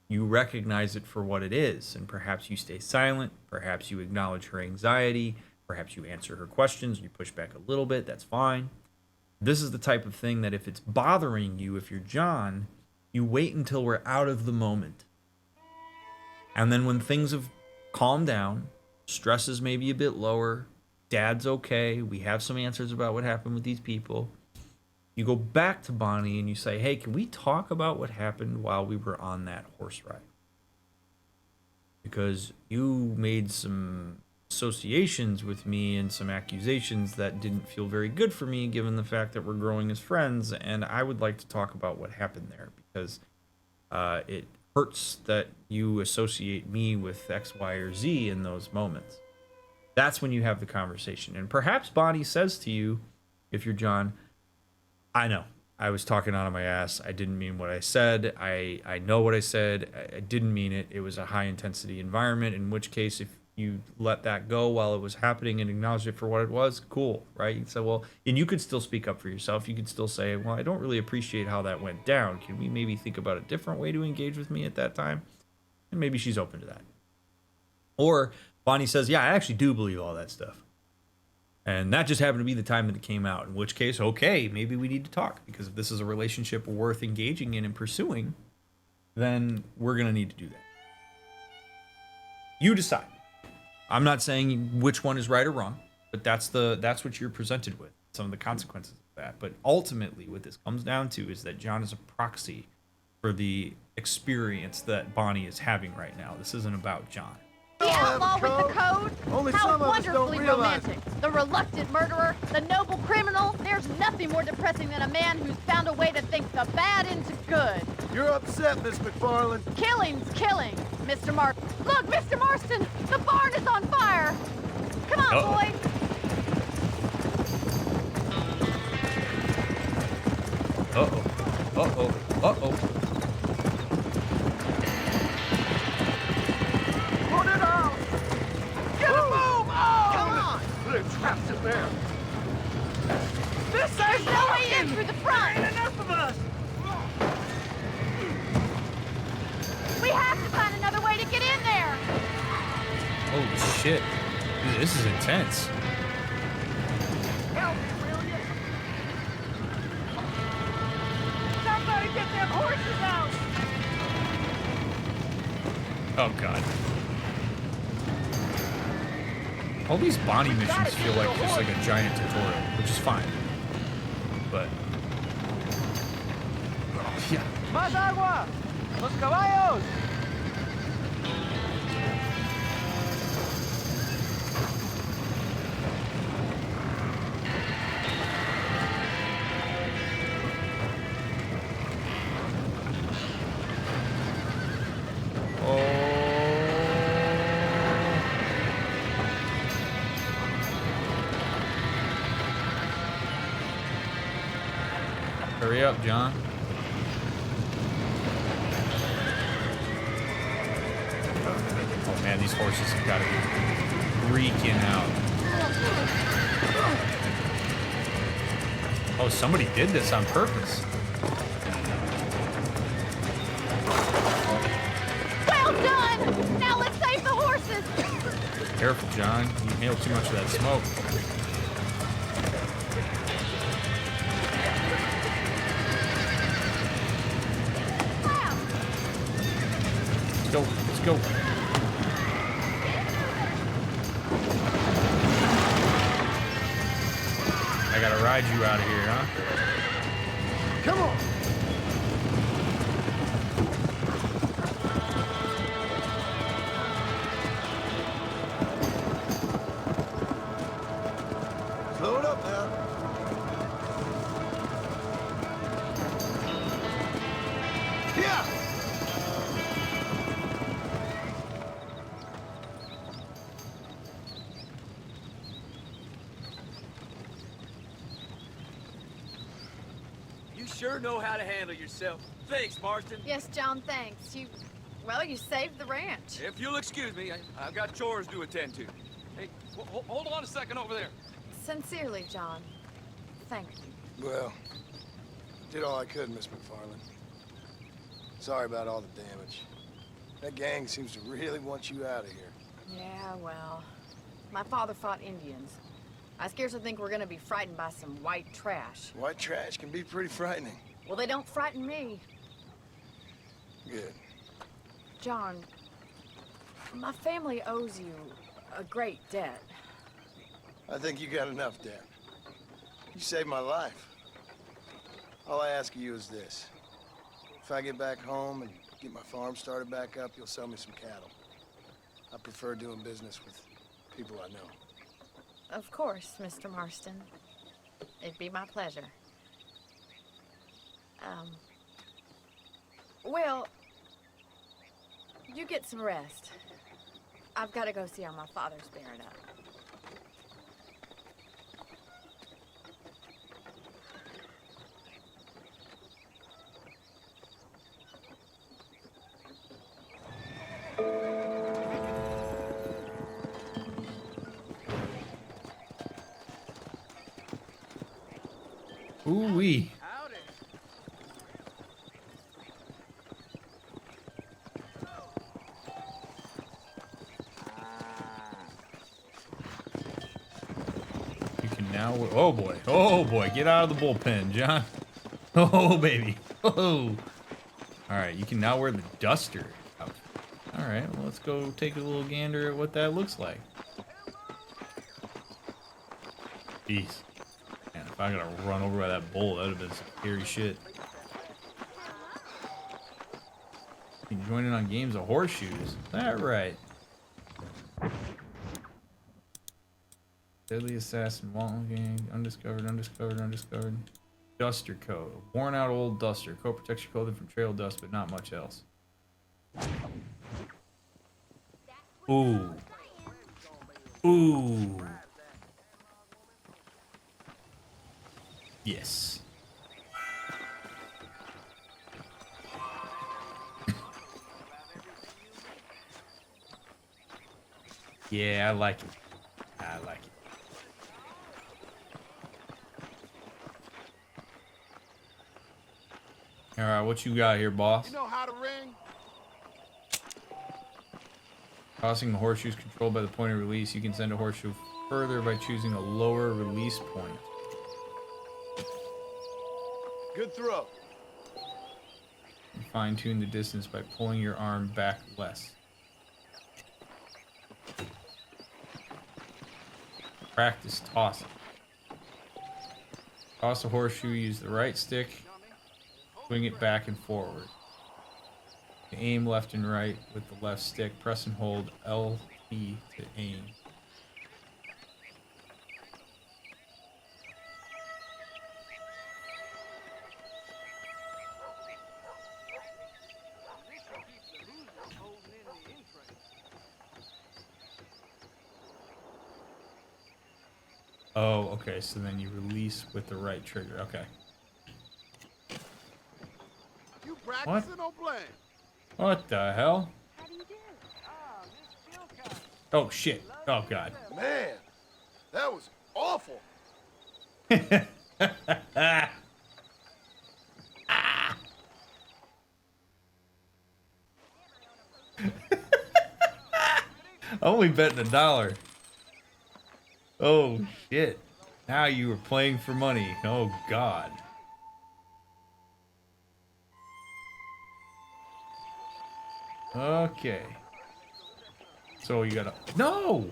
Speaker 1: you recognize it for what it is, and perhaps you stay silent, perhaps you acknowledge her anxiety, perhaps you answer her questions, you push back a little bit, that's fine. This is the type of thing that if it's bothering you, if you're John, you wait until we're out of the moment. And then when things have calmed down, stress is maybe a bit lower, Dad's okay, we have some answers about what happened with these people, you go back to Bonnie and you say, hey, can we talk about what happened while we were on that horse ride? Because you made some associations with me and some accusations that didn't feel very good for me given the fact that we're growing as friends, and I would like to talk about what happened there because it hurts that you associate me with X, Y, or Z in those moments. That's when you have the conversation. And perhaps Bonnie says to you, if you're John, I know, I was talking out of my ass. I didn't mean what I said. I know what I said. I didn't mean it. It was a high intensity environment, in which case, if you let that go while it was happening and acknowledge it for what it was, cool, right? You say, well, and you could still speak up for yourself. You could still say, well, I don't really appreciate how that went down. Can we maybe think about a different way to engage with me at that time? And maybe she's open to that. Or Bonnie says, yeah, I actually do believe all that stuff. And that just happened to be the time that it came out, in which case, okay, maybe we need to talk, because if this is a relationship worth engaging in and pursuing, then we're going to need to do that. You decide. I'm not saying which one is right or wrong, but that's what you're presented with, some of the consequences of that. But ultimately, what this comes down to is that John is a proxy for the experience that Bonnie is having right now. This isn't about John.
Speaker 9: The outlaw with the code?
Speaker 6: Only
Speaker 9: How
Speaker 6: some of us don't
Speaker 9: wonderfully
Speaker 6: realize
Speaker 9: romantic. The reluctant murderer, the noble criminal. There's nothing more depressing than a man who's found a way to think the bad into good.
Speaker 6: You're upset, Miss McFarland.
Speaker 9: Killing's killing, Mr. Marston. Look, Mr. Marston, the barn is on fire. Come on, boy.
Speaker 1: Uh-oh.
Speaker 7: Put it out! Get a move! Oh! Come on! They're trapped in there. This
Speaker 9: There's no way in through the front.
Speaker 10: Ain't enough of us!
Speaker 9: We have to find another way to get in there.
Speaker 1: Holy shit. This is intense.
Speaker 7: Help me, will you? Somebody get them horses out!
Speaker 1: Oh, God. All these Bonnie missions feel like just like a giant tutorial, which is fine. But... yeah.
Speaker 7: Más agua! Los caballos!
Speaker 1: Hurry up, John. Oh man, these horses have got to be freaking out. Oh, somebody did this on purpose.
Speaker 9: Well done! Now let's save the horses!
Speaker 1: Careful, John. You inhale too much of that smoke. Let's go. I gotta ride you out of here, huh?
Speaker 6: Come on. Slow it up now. Yeah.
Speaker 8: You sure know how to handle yourself. Thanks, Marston.
Speaker 5: Yes, John, thanks. You saved the ranch.
Speaker 8: If you'll excuse me, I've got chores to attend to. Hey, hold on a second over there.
Speaker 5: Sincerely, John. Thank you.
Speaker 2: Well, did all I could, Miss McFarland. Sorry about all the damage. That gang seems to really want you out of here.
Speaker 5: Yeah, well, my father fought Indians. I scarcely think we're gonna be frightened by some white trash.
Speaker 2: White trash can be pretty frightening.
Speaker 5: Well, they don't frighten me.
Speaker 2: Good.
Speaker 5: John, my family owes you a great debt.
Speaker 2: I think you got enough debt. You saved my life. All I ask of you is this. If I get back home and get my farm started back up, you'll sell me some cattle. I prefer doing business with people I know.
Speaker 5: Of course, Mr. Marston. It'd be my pleasure. Well, you get some rest. I've got to go see how my father's bearing up.
Speaker 1: Ooh-wee.
Speaker 7: Howdy.
Speaker 1: You can now. Oh boy. Oh boy. Get out of the bullpen, John. Oh baby. Oh. All right. You can now wear the duster outfit. All right. Well, let's go take a little gander at what that looks like. Jeez. Man, if I got to run over by that bull, that would have been some scary shit. You can join in on games of horseshoes. Is that right? Deadly Assassin, Walton Gang, Undiscovered, Undiscovered, Undiscovered. Duster coat. Worn out old duster. Coat protects your clothing from trail dust, but not much else. Ooh. Ooh. Yes. Yeah, I like it. I like it. All right, what you got here, boss?
Speaker 6: You know how to ring?
Speaker 1: Tossing the horseshoes controlled by the point of release. You can send a horseshoe further by choosing a lower release point.
Speaker 6: Good throw.
Speaker 1: Fine-tune the distance by pulling your arm back less. Practice tossing. Toss a horseshoe, use the right stick, swing it back and forward. Aim left and right with the left stick. Press and hold LT to aim. Oh, okay, so then you release with the right trigger. Okay.
Speaker 6: You practicing or playing?
Speaker 1: What the hell? Oh, shit. Oh, God.
Speaker 6: Man, that was awful.
Speaker 1: Only betting $1. Oh, shit. Now you were playing for money. Oh, God. Okay. So you gotta... No!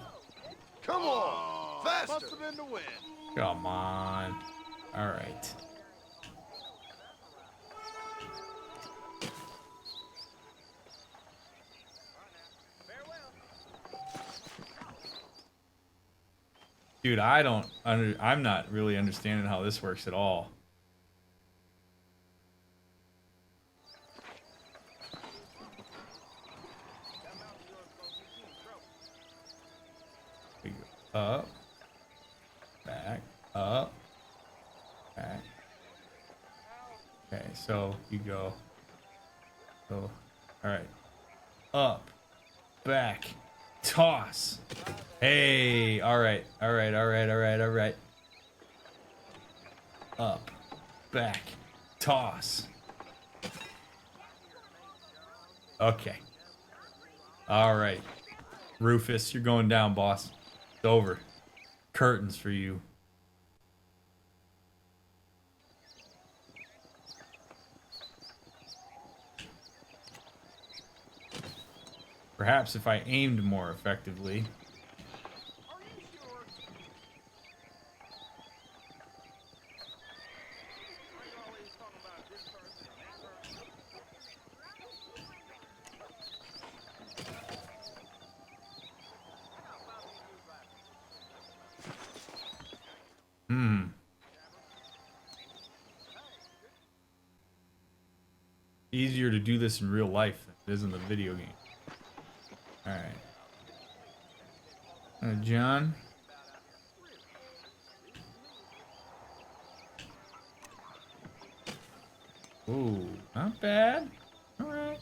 Speaker 6: Come on, faster. Busted in the wind.
Speaker 1: Come on. All right. Dude, I'm not really understanding how this works at all. We go up, back, up, back. Okay, so you go. So, all right. Up, back, toss. Hey, all right, all right, all right, all right, all right. Up, back, toss. Okay. All right. Rufus, you're going down, boss. It's over. Curtains for you. Perhaps if I aimed more effectively. Easier to do this in real life than it is in the video game. Alright. John. Ooh, not bad. Alright.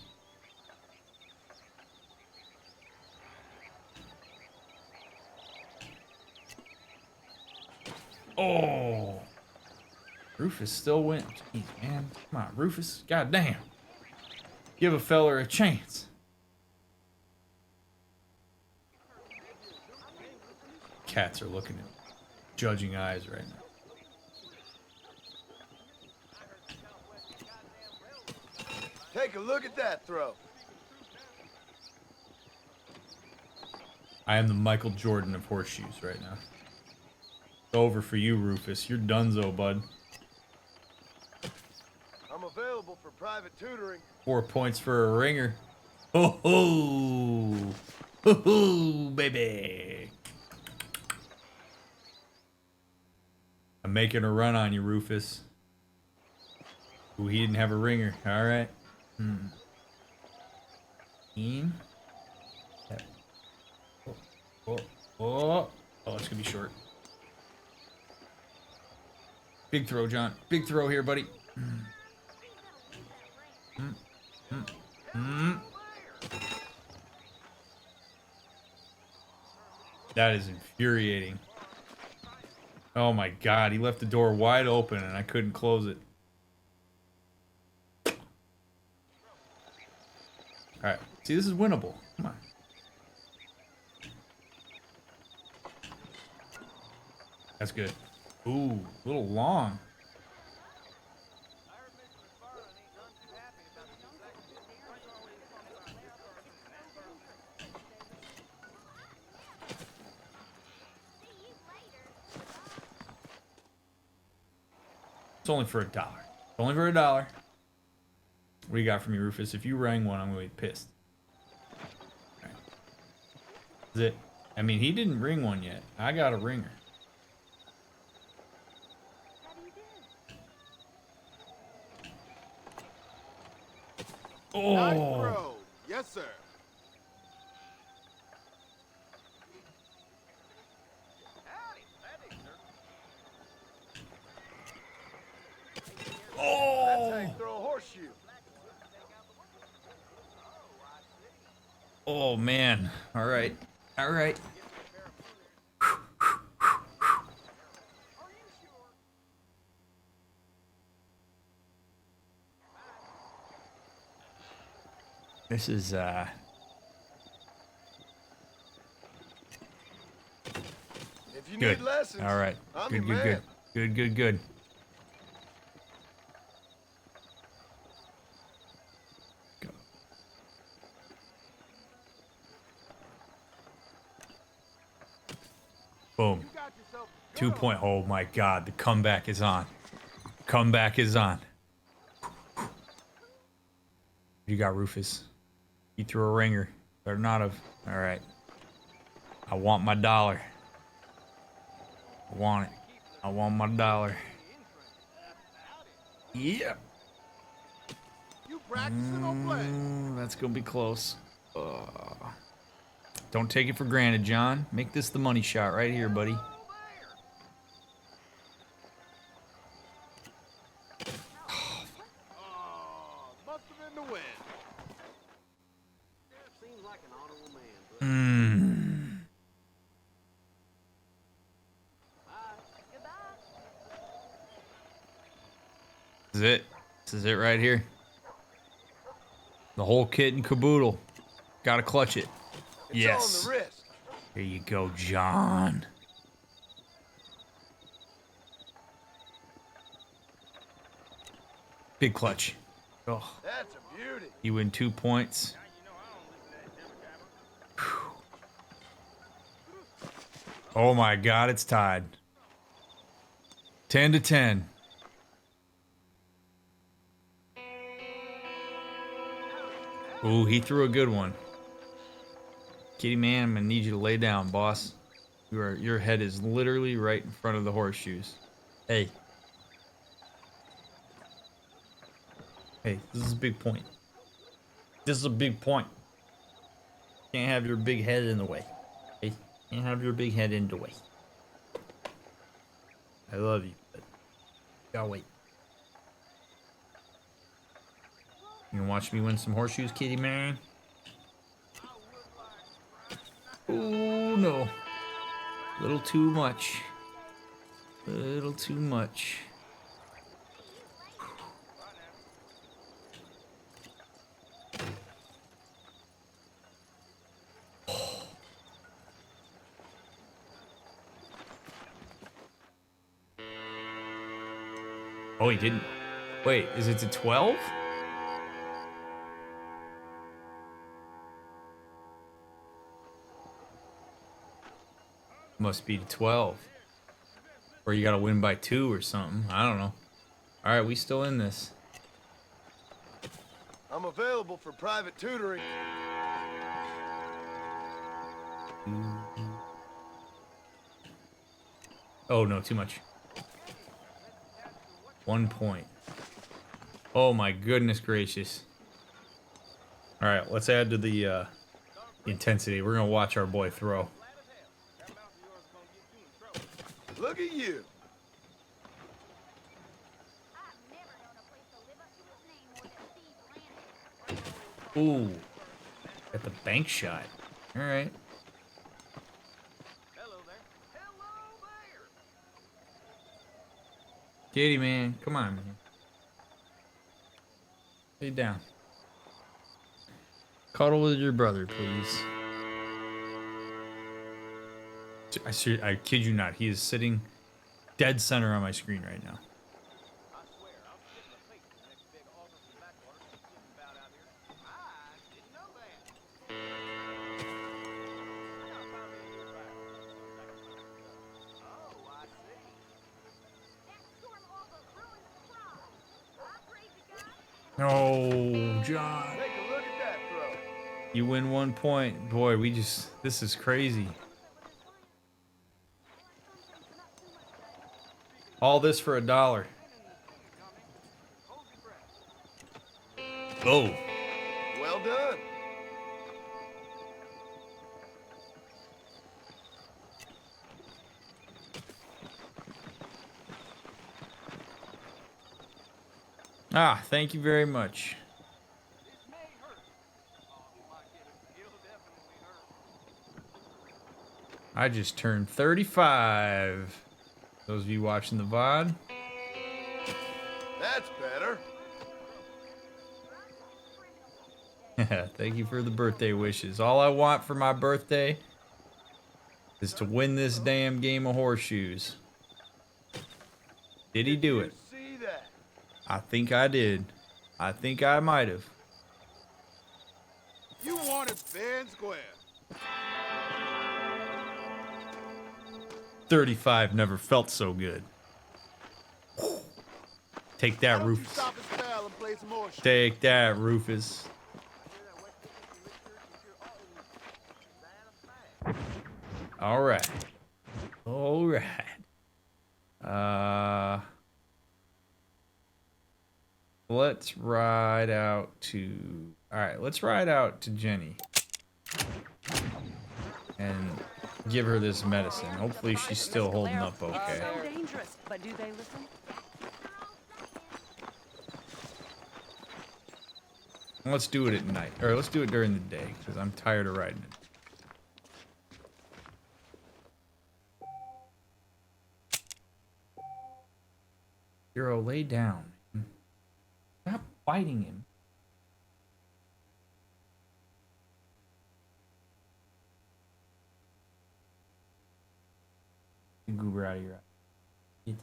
Speaker 1: Oh. Rufus still went. Jeez, man. Come on, Rufus. God damn. Give a feller a chance. Cats are looking at judging eyes right now.
Speaker 6: Take a look at that throw.
Speaker 1: I am the Michael Jordan of horseshoes right now. It's over for you, Rufus. You're donezo, bud.
Speaker 6: I'm available for private tutoring.
Speaker 1: 4 points for a ringer. Ho ho! Ho ho, baby! I'm making a run on you, Rufus. Ooh, he didn't have a ringer. All right. Team. Oh, it's gonna be short. Big throw, John. Big throw here, buddy. That is infuriating. Oh my God, he left the door wide open and I couldn't close it. All right, see, this is winnable. Come on. That's good. Ooh, a little long. It's only for $1. It's only for $1. What do you got for me, Rufus? If you rang one, I'm gonna be pissed. All right. Is it? I mean, he didn't ring one yet. I got a ringer. Oh.
Speaker 6: Nice throw. Yes, sir.
Speaker 1: Oh.
Speaker 6: That's how you throw a horseshoe.
Speaker 1: Oh man. All right. All right. This is
Speaker 6: If you
Speaker 1: good.
Speaker 6: need lessons,
Speaker 1: All right.
Speaker 6: I'm
Speaker 1: Good,
Speaker 6: your
Speaker 1: good,
Speaker 6: man.
Speaker 1: good. Good, good, good. Go. Boom. 2 point. Oh my God. The comeback is on. Comeback is on. You got Rufus. He threw a ringer. Better not have. All right. I want my $1. I want it. I want my $1. Yeah.
Speaker 6: You practicing or playing?
Speaker 1: That's gonna be close. Don't take it for granted, John. Make this the money shot right here, buddy.
Speaker 6: Must have been the wind.
Speaker 7: Seems like an honorable man, bro.
Speaker 1: This is it. This is it right here. The whole kit and caboodle. Gotta clutch it.
Speaker 6: It's
Speaker 1: Yes.
Speaker 6: on the wrist.
Speaker 1: Here you go, John. Big clutch. Oh,
Speaker 6: That's a beauty.
Speaker 1: you win 2 points. Whew. Oh my God, it's tied. 10-10. Ooh, he threw a good one. Kitty man, I'm gonna need you to lay down, boss. Your head is literally right in front of the horseshoes. Hey. Hey, this is a big point. This is a big point. Can't have your big head in the way. Hey, can't have your big head in the way. I love you, but gotta wait. You gonna watch me win some horseshoes, kitty man? Oh no. Little too much. Little too much. Oh, he didn't. Wait, is it to 12? Must be to 12. Or you gotta win by 2 or something. I don't know. Alright, we still in this.
Speaker 6: I'm available for private tutoring.
Speaker 1: Oh, no, too much. 1 point. Oh my goodness gracious. Alright, let's add to the intensity. We're gonna watch our boy throw.
Speaker 6: Look at you.
Speaker 1: Ooh. Got the bank shot. Alright. Kitty, man. Come on, man. Lay down. Cuddle with your brother, please. I kid you not. He is sitting dead center on my screen right now. Oh, John.
Speaker 6: Take a look at that throw.
Speaker 1: You win 1 point. Boy, this is crazy. All this for $1. Oh.
Speaker 6: Well done.
Speaker 1: Ah, thank you very much. I just turned 35. Those of you watching the VOD.
Speaker 6: That's better.
Speaker 1: Thank you for the birthday wishes. All I want for my birthday is to win this damn game of horseshoes. Did he do it?
Speaker 6: See that?
Speaker 1: I think I did. I think I might have.
Speaker 6: You wanted fair and square.
Speaker 1: 35 never felt so good. Take that, Rufus.
Speaker 6: Stop his spell and play some more shit.
Speaker 1: Take that, Rufus. All right. All right. Let's ride out to... All right, let's ride out to Jenny. And give her this medicine. Hopefully she's still holding up okay.
Speaker 11: Dangerous, but do they listen?
Speaker 1: Let's do it at night. Or let's do it during the day, because I'm tired of riding it. Hero, lay down. Stop biting him. Goober out of your eye. Eat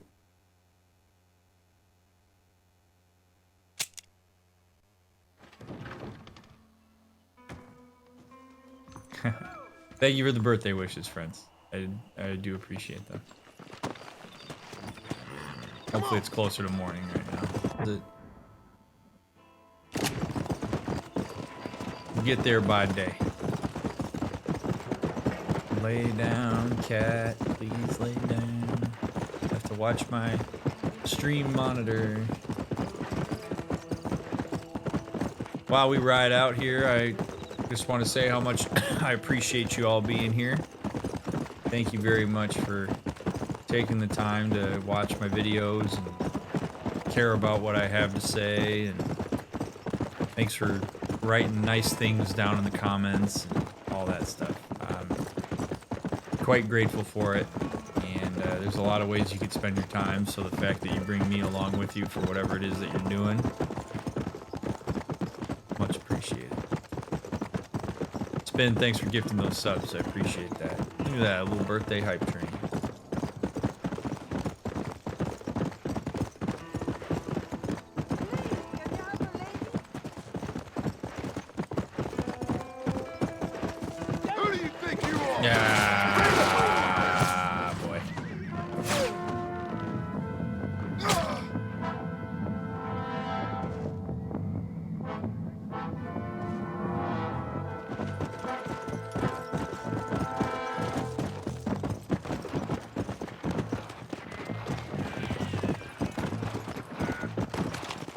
Speaker 1: it. Thank you for the birthday wishes, friends. I do appreciate them. Hopefully it's closer to morning right now. We'll get there by day. Lay down, cat. Please lay down. I have to watch my stream monitor. While we ride out here, I just want to say how much I appreciate you all being here. Thank you very much for taking the time to watch my videos and care about what I have to say. And thanks for writing nice things down in the comments and all that stuff. I'm quite grateful for it. And there's a lot of ways you could spend your time. So the fact that you bring me along with you for whatever it is that you're doing, much appreciated. Spin, thanks for gifting those subs. I appreciate that. Look at that, a little birthday hype train.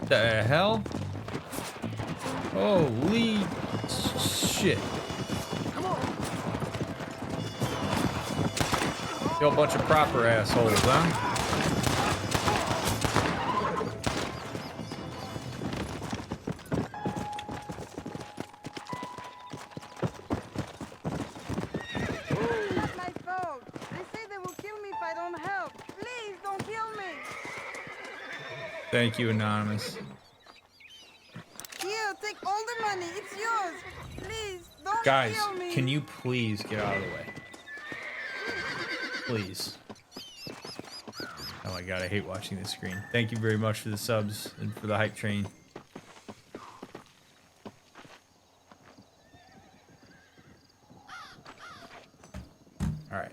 Speaker 1: The hell? Holy shit.
Speaker 6: Come on.
Speaker 1: Yo, bunch of proper assholes, huh?
Speaker 7: My fault. They say they will kill me if I don't help. Please don't kill me.
Speaker 1: Thank you, Anonymous.
Speaker 7: Here, take all the money. It's yours. Please don't
Speaker 1: Guys,
Speaker 7: kill me.
Speaker 1: can you please get out of the way? Please. Oh my god, I hate watching this screen. Thank you very much for the subs and for the hype train. Alright,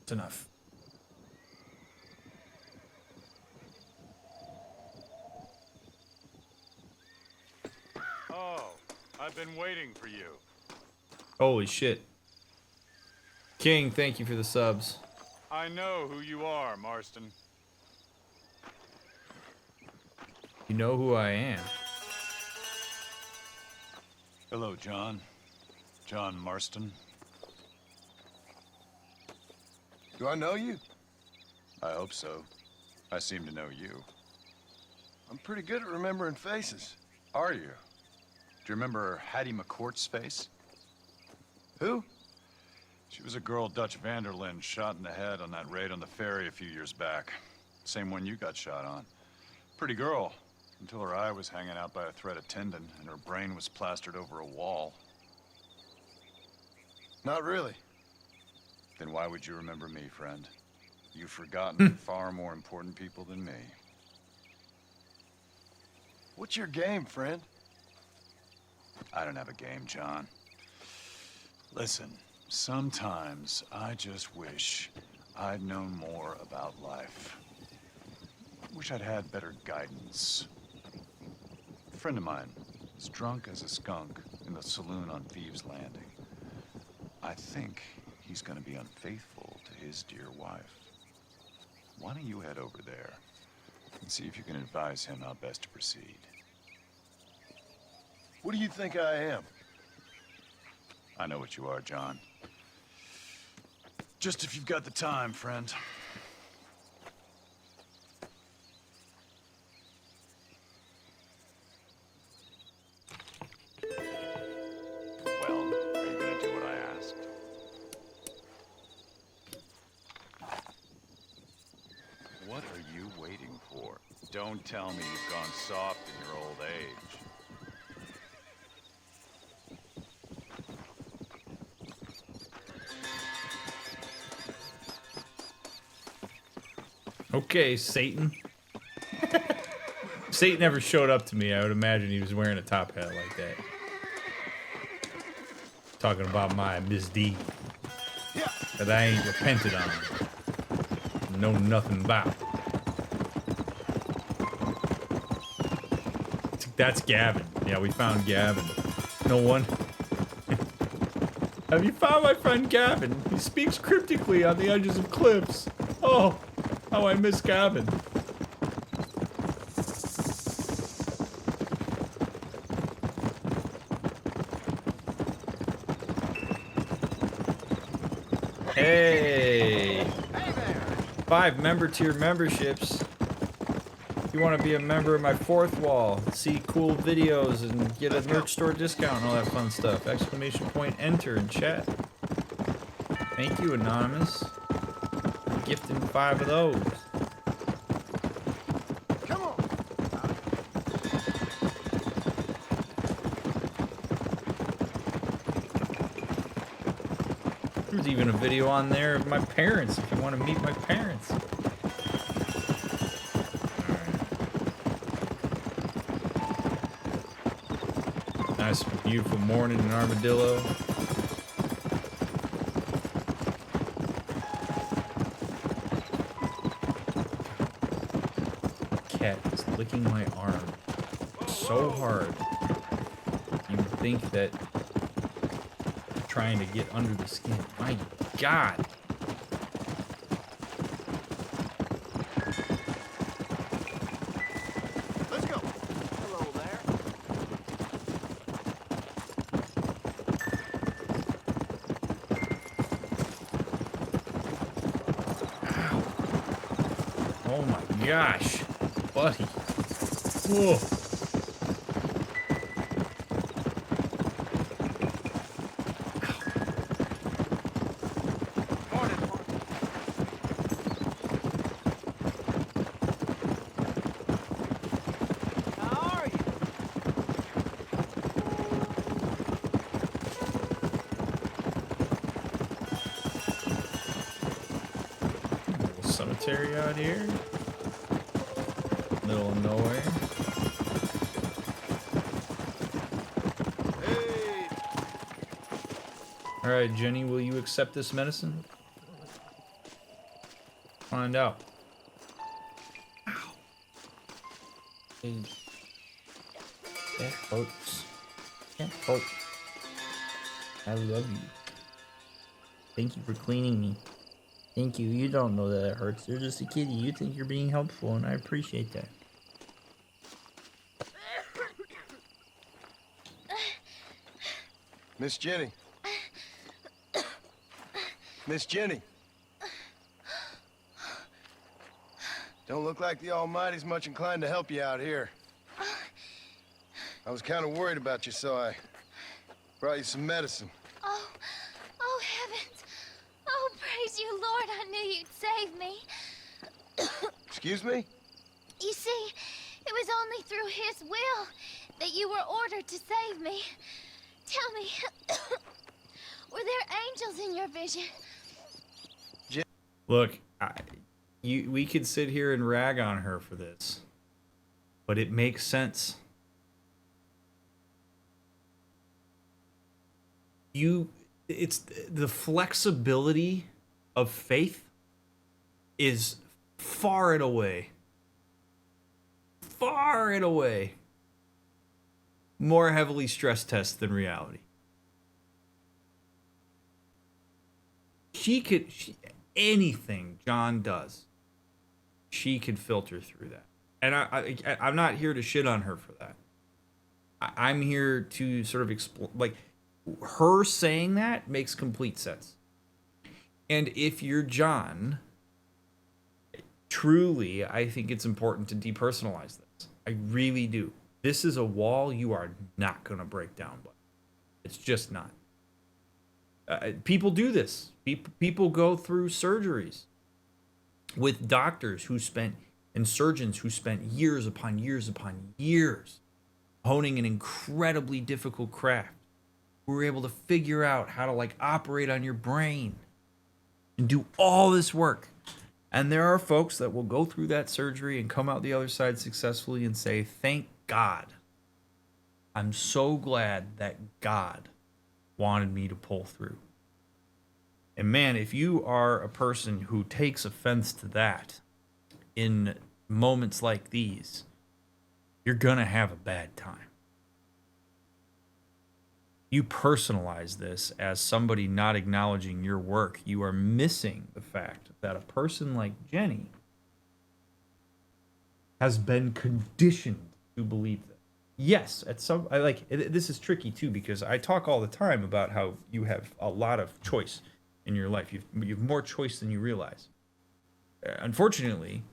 Speaker 1: it's enough.
Speaker 12: Oh, I've been waiting for you.
Speaker 1: Holy shit. King, thank you for the subs.
Speaker 12: I know who you are, Marston.
Speaker 1: You know who I am.
Speaker 12: Hello, John. John Marston.
Speaker 2: Do I know you?
Speaker 12: I hope so. I seem to know you.
Speaker 2: I'm pretty good at remembering faces.
Speaker 12: Are you? Do you remember Hattie McCourt's face?
Speaker 2: Who?
Speaker 12: She was a girl Dutch Vanderlyn shot in the head on that raid on the ferry a few years back. Same one you got shot on. Pretty girl, until her eye was hanging out by a thread of tendon and her brain was plastered over a wall.
Speaker 2: Not really.
Speaker 12: Then why would you remember me, friend? You've forgotten far more important people than me.
Speaker 2: What's your game, friend?
Speaker 12: I don't have a game, John. Listen, sometimes I just wish I'd known more about life. Wish I'd had better guidance. A friend of mine is drunk as a skunk in the saloon on Thieves' Landing. I think he's gonna be unfaithful to his dear wife. Why don't you head over there and see if you can advise him how best to proceed?
Speaker 2: What do you think I am?
Speaker 12: I know what you are, John. Just if you've got the time, friend. Well, are you gonna do what I asked? What are you waiting for? Don't tell me you've gone soft in your old age.
Speaker 1: Okay, Satan. Satan never showed up to me. I would imagine he was wearing a top hat like that. Talking about my misdeed that I ain't repented on. Know nothing about. That's Gavin. Yeah, we found Gavin. No one. Have you found my friend Gavin? He speaks cryptically on the edges of cliffs. Oh, how I miss Gavin. Hey! 5 member tier memberships. If you want to be a member of my 4th wall, see cool videos and get a merch store discount and all that fun stuff. Exclamation point enter in chat. Thank you, Anonymous. I'm gifting 5 of those.
Speaker 2: Come on.
Speaker 1: There's even a video on there of my parents if you want to meet my parents. Nice, beautiful morning in Armadillo. Cat is licking my arm so hard. You would think that trying to get under the skin. My God.
Speaker 2: Let's go.
Speaker 1: gosh, buddy. Whoa. Cemetery out here, middle of nowhere.
Speaker 6: Hey.
Speaker 1: All right, Jenny, will you accept this medicine? Find out. Ow. Hey. That hurts. That hurts. I love you. Thank you for cleaning me. Thank you. You don't know that it hurts. You're just a kitty. You think you're being helpful, and I appreciate that.
Speaker 2: Miss Jenny. Miss Jenny. Don't look like the Almighty's much inclined to help you out here. I was kind of worried about you, so I brought you some medicine.
Speaker 3: Oh, heavens. Oh, praise you, Lord. I knew you'd save me.
Speaker 2: Excuse me?
Speaker 3: You see, it was only through his will that you were ordered to save me. Tell me, were there angels in your vision?
Speaker 1: Look, we could sit here and rag on her for this, but it makes sense. It's the flexibility of faith is far and away more heavily stress tested than reality. Anything John does, she could filter through that. And I'm not here to shit on her for that. I'm here to sort of explain, like, her saying that makes complete sense. And if you're John, truly, I think it's important to depersonalize this. I really do. This is a wall you are not going to break down, but it's just not. People do this. People go through surgeries with doctors who spent, and surgeons who spent years upon years upon years honing an incredibly difficult craft. We were able to figure out how to, like, operate on your brain and do all this work. And there are folks that will go through that surgery and come out the other side successfully and say, thank God. I'm so glad that God wanted me to pull through. And man, if you are a person who takes offense to that in moments like these, you're gonna have a bad time. You personalize this as somebody not acknowledging your work. You are missing the fact that a person like Jenny has been conditioned to believe this. Yes, this is tricky too, because I talk all the time about how you have a lot of choice in your life. You have more choice than you realize. Unfortunately,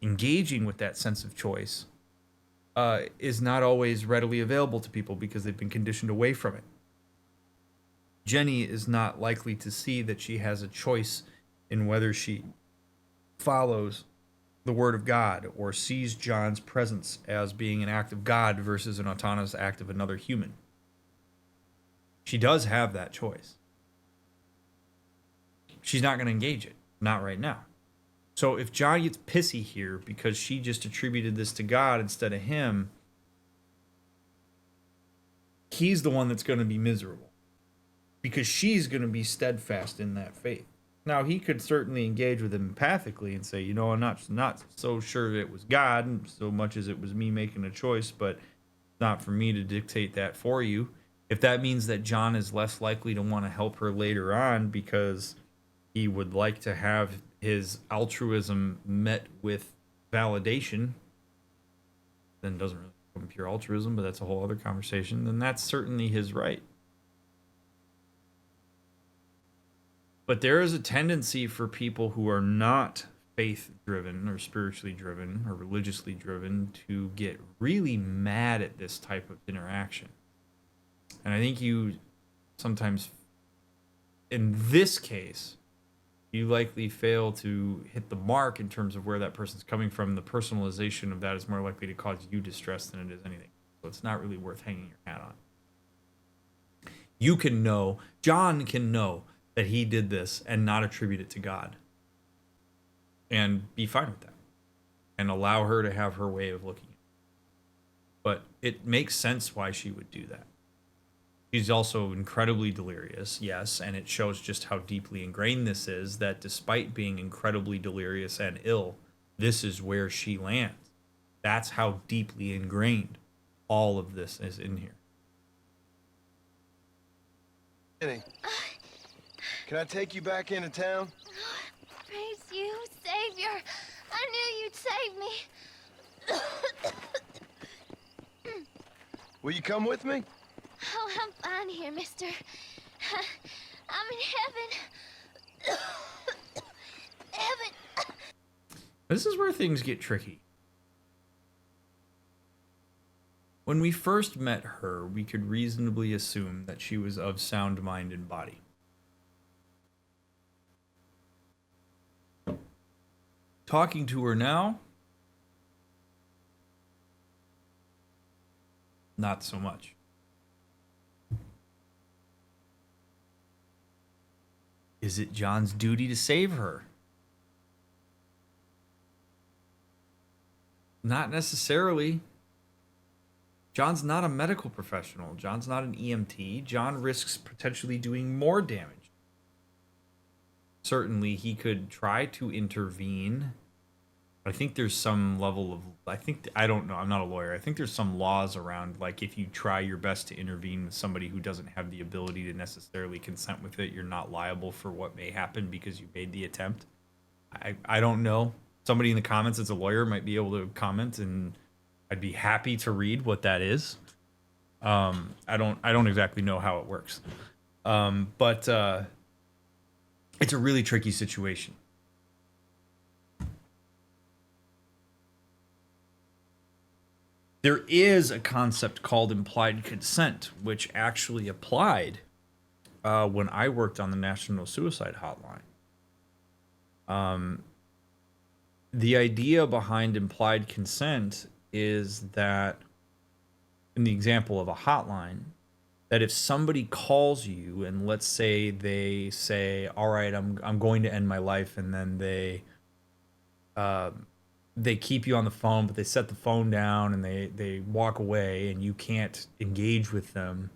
Speaker 1: engaging with that sense of choice is not always readily available to people because they've been conditioned away from it. Jenny is not likely to see that she has a choice in whether she follows the word of God or sees John's presence as being an act of God versus an autonomous act of another human. She does have that choice. She's not going to engage it. Not right now. So if John gets pissy here because she just attributed this to God instead of him, he's the one that's going to be miserable because she's going to be steadfast in that faith. Now, he could certainly engage with him empathically and say, you know, I'm not so sure it was God so much as it was me making a choice, but not for me to dictate that for you. If that means that John is less likely to want to help her later on because he would like to have his altruism met with validation, then it doesn't really become pure altruism, but that's a whole other conversation, then that's certainly his right. But there is a tendency for people who are not faith driven or spiritually driven or religiously driven to get really mad at this type of interaction. And I think you sometimes, in this case, you likely fail to hit the mark in terms of where that person's coming from. The personalization of that is more likely to cause you distress than it is anything. So it's not really worth hanging your hat on. You can know, John can know that he did this and not attribute it to God. And be fine with that. And allow her to have her way of looking at it. But it makes sense why she would do that. She's also incredibly delirious, yes, and it shows just how deeply ingrained this is, that despite being incredibly delirious and ill, this is where she lands. That's how deeply ingrained all of this is in here.
Speaker 2: Jenny, can I take you back into town?
Speaker 3: Praise you, Savior. I knew you'd save me.
Speaker 2: Will you come with me?
Speaker 3: Oh, I'm fine here, mister. I'm in heaven. Heaven.
Speaker 1: This is where things get tricky. When we first met her, we could reasonably assume that she was of sound mind and body. Talking to her now, not so much. Is it John's duty to save her? Not necessarily. John's not a medical professional. John's not an EMT. John risks potentially doing more damage. Certainly, he could try to intervene. I think there's some level of, I don't know, I'm not a lawyer. I think there's some laws around, like, if you try your best to intervene with somebody who doesn't have the ability to necessarily consent with it, you're not liable for what may happen because you made the attempt. I don't know. Somebody in the comments that's a lawyer might be able to comment, and I'd be happy to read what that is. I don't exactly know how it works. But it's a really tricky situation. There is a concept called implied consent, which actually applied when I worked on the National Suicide Hotline. The idea behind implied consent is that, in the example of a hotline, that if somebody calls you and let's say they say, all right, I'm going to end my life, and then they keep you on the phone, but they set the phone down and they walk away and you can't engage with them.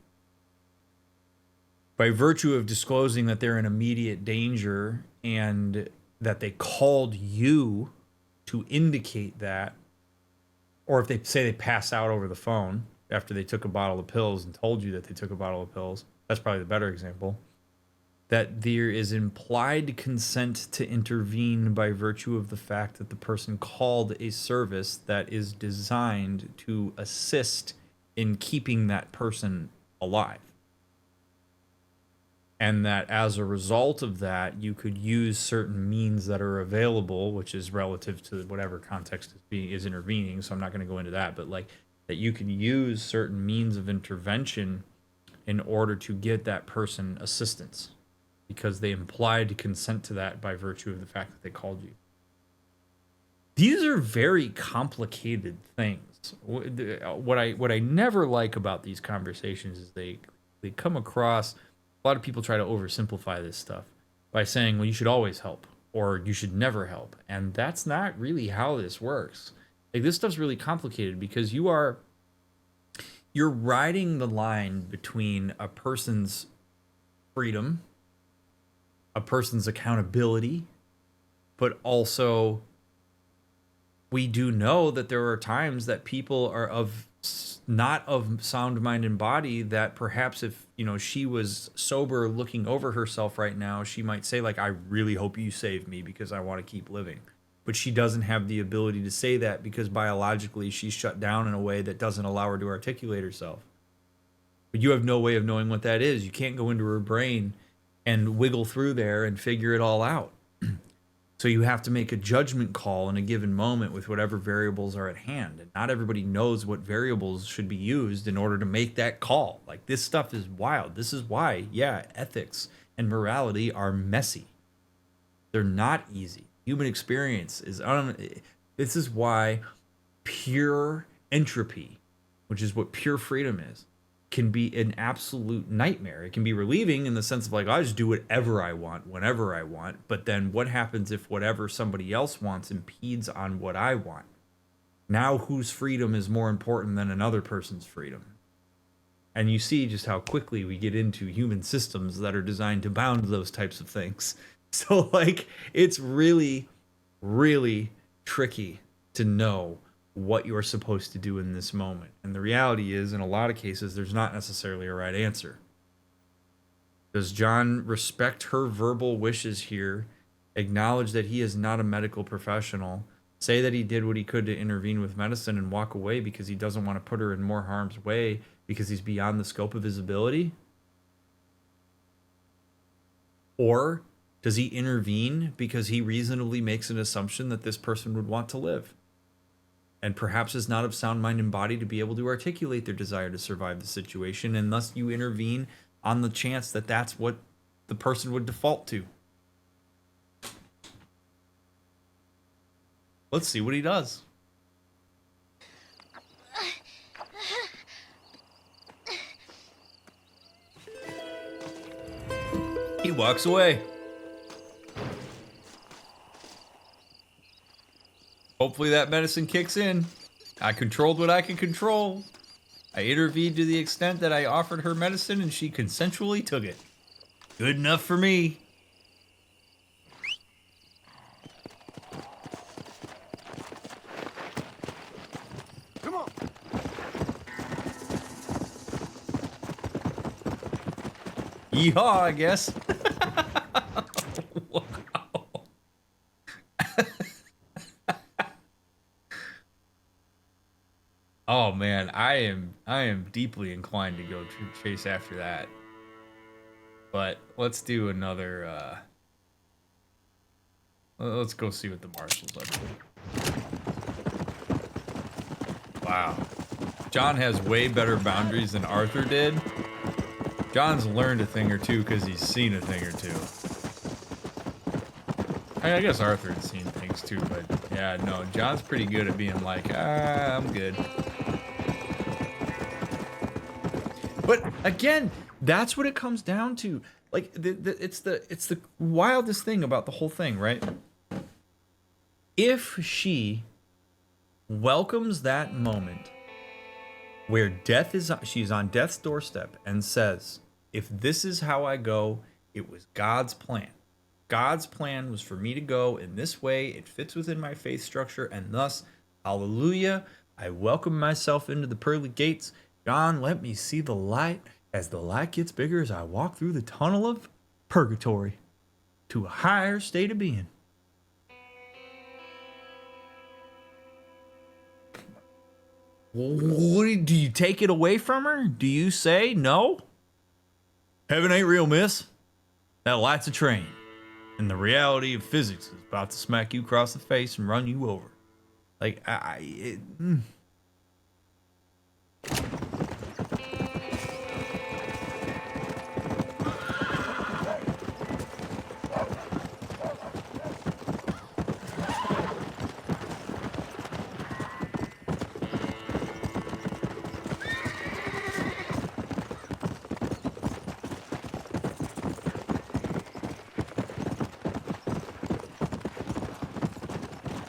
Speaker 1: By virtue of disclosing that they're in immediate danger and that they called you to indicate that, or if they say they passed out over the phone after they took a bottle of pills and told you that they took a bottle of pills, that's probably the better example, that there is implied consent to intervene by virtue of the fact that the person called a service that is designed to assist in keeping that person alive. And that as a result of that, you could use certain means that are available, which is relative to whatever context is intervening. So I'm not going to go into that, but like that you can use certain means of intervention in order to get that person assistance, because they implied consent to that by virtue of the fact that they called you. These are very complicated things. What I never like about these conversations is they come across, a lot of people try to oversimplify this stuff by saying, well, you should always help or you should never help. And that's not really how this works. Like, this stuff's really complicated because you're riding the line between a person's freedom, a person's accountability, but also we do know that there are times that people are not of sound mind and body, that perhaps if, she was sober looking over herself right now, she might say, like, I really hope you save me because I want to keep living. But she doesn't have the ability to say that because biologically she's shut down in a way that doesn't allow her to articulate herself. But you have no way of knowing what that is. You can't go into her brain and wiggle through there and figure it all out. So you have to make a judgment call in a given moment with whatever variables are at hand. And not everybody knows what variables should be used in order to make that call. Like, this stuff is wild. This is why, yeah, ethics and morality are messy. They're not easy. Human experience is this is why pure entropy, which is what pure freedom is, can be an absolute nightmare. It can be relieving in the sense of like, I just do whatever I want, whenever I want. But then what happens if whatever somebody else wants impedes on what I want? Now whose freedom is more important than another person's freedom? And you see just how quickly we get into human systems that are designed to bound those types of things. So like, it's really, really tricky to know what you're supposed to do in this moment. And the reality is, in a lot of cases, there's not necessarily a right answer. Does John respect her verbal wishes here, acknowledge that he is not a medical professional, say that he did what he could to intervene with medicine and walk away because he doesn't want to put her in more harm's way because he's beyond the scope of his ability? Or does he intervene because he reasonably makes an assumption that this person would want to live, and perhaps is not of sound mind and body to be able to articulate their desire to survive the situation, and thus you intervene on the chance that that's what the person would default to? Let's see what he does. He walks away. Hopefully that medicine kicks in. I controlled what I could control. I intervened to the extent that I offered her medicine and she consensually took it. Good enough for me.
Speaker 6: Come on.
Speaker 1: Yeehaw, I guess. Wow. Oh man, I am deeply inclined to go chase after that. But let's do another let's go see what the marshals are doing. Wow. John has way better boundaries than Arthur did. John's learned a thing or two because he's seen a thing or two. I guess Arthur had seen things too, but yeah, no, John's pretty good at being like, I'm good. But again, that's what it comes down to. Like, it's the wildest thing about the whole thing, right? If she welcomes that moment where she's on death's doorstep and says, if this is how I go, it was God's plan. God's plan was for me to go in this way. It fits within my faith structure, and thus, hallelujah, I welcome myself into the pearly gates. John, let me see the light as the light gets bigger as I walk through the tunnel of purgatory to a higher state of being. What, do you take it away from her? Do you say no? Heaven ain't real, miss. That light's a train. And the reality of physics is about to smack you across the face and run you over. Like,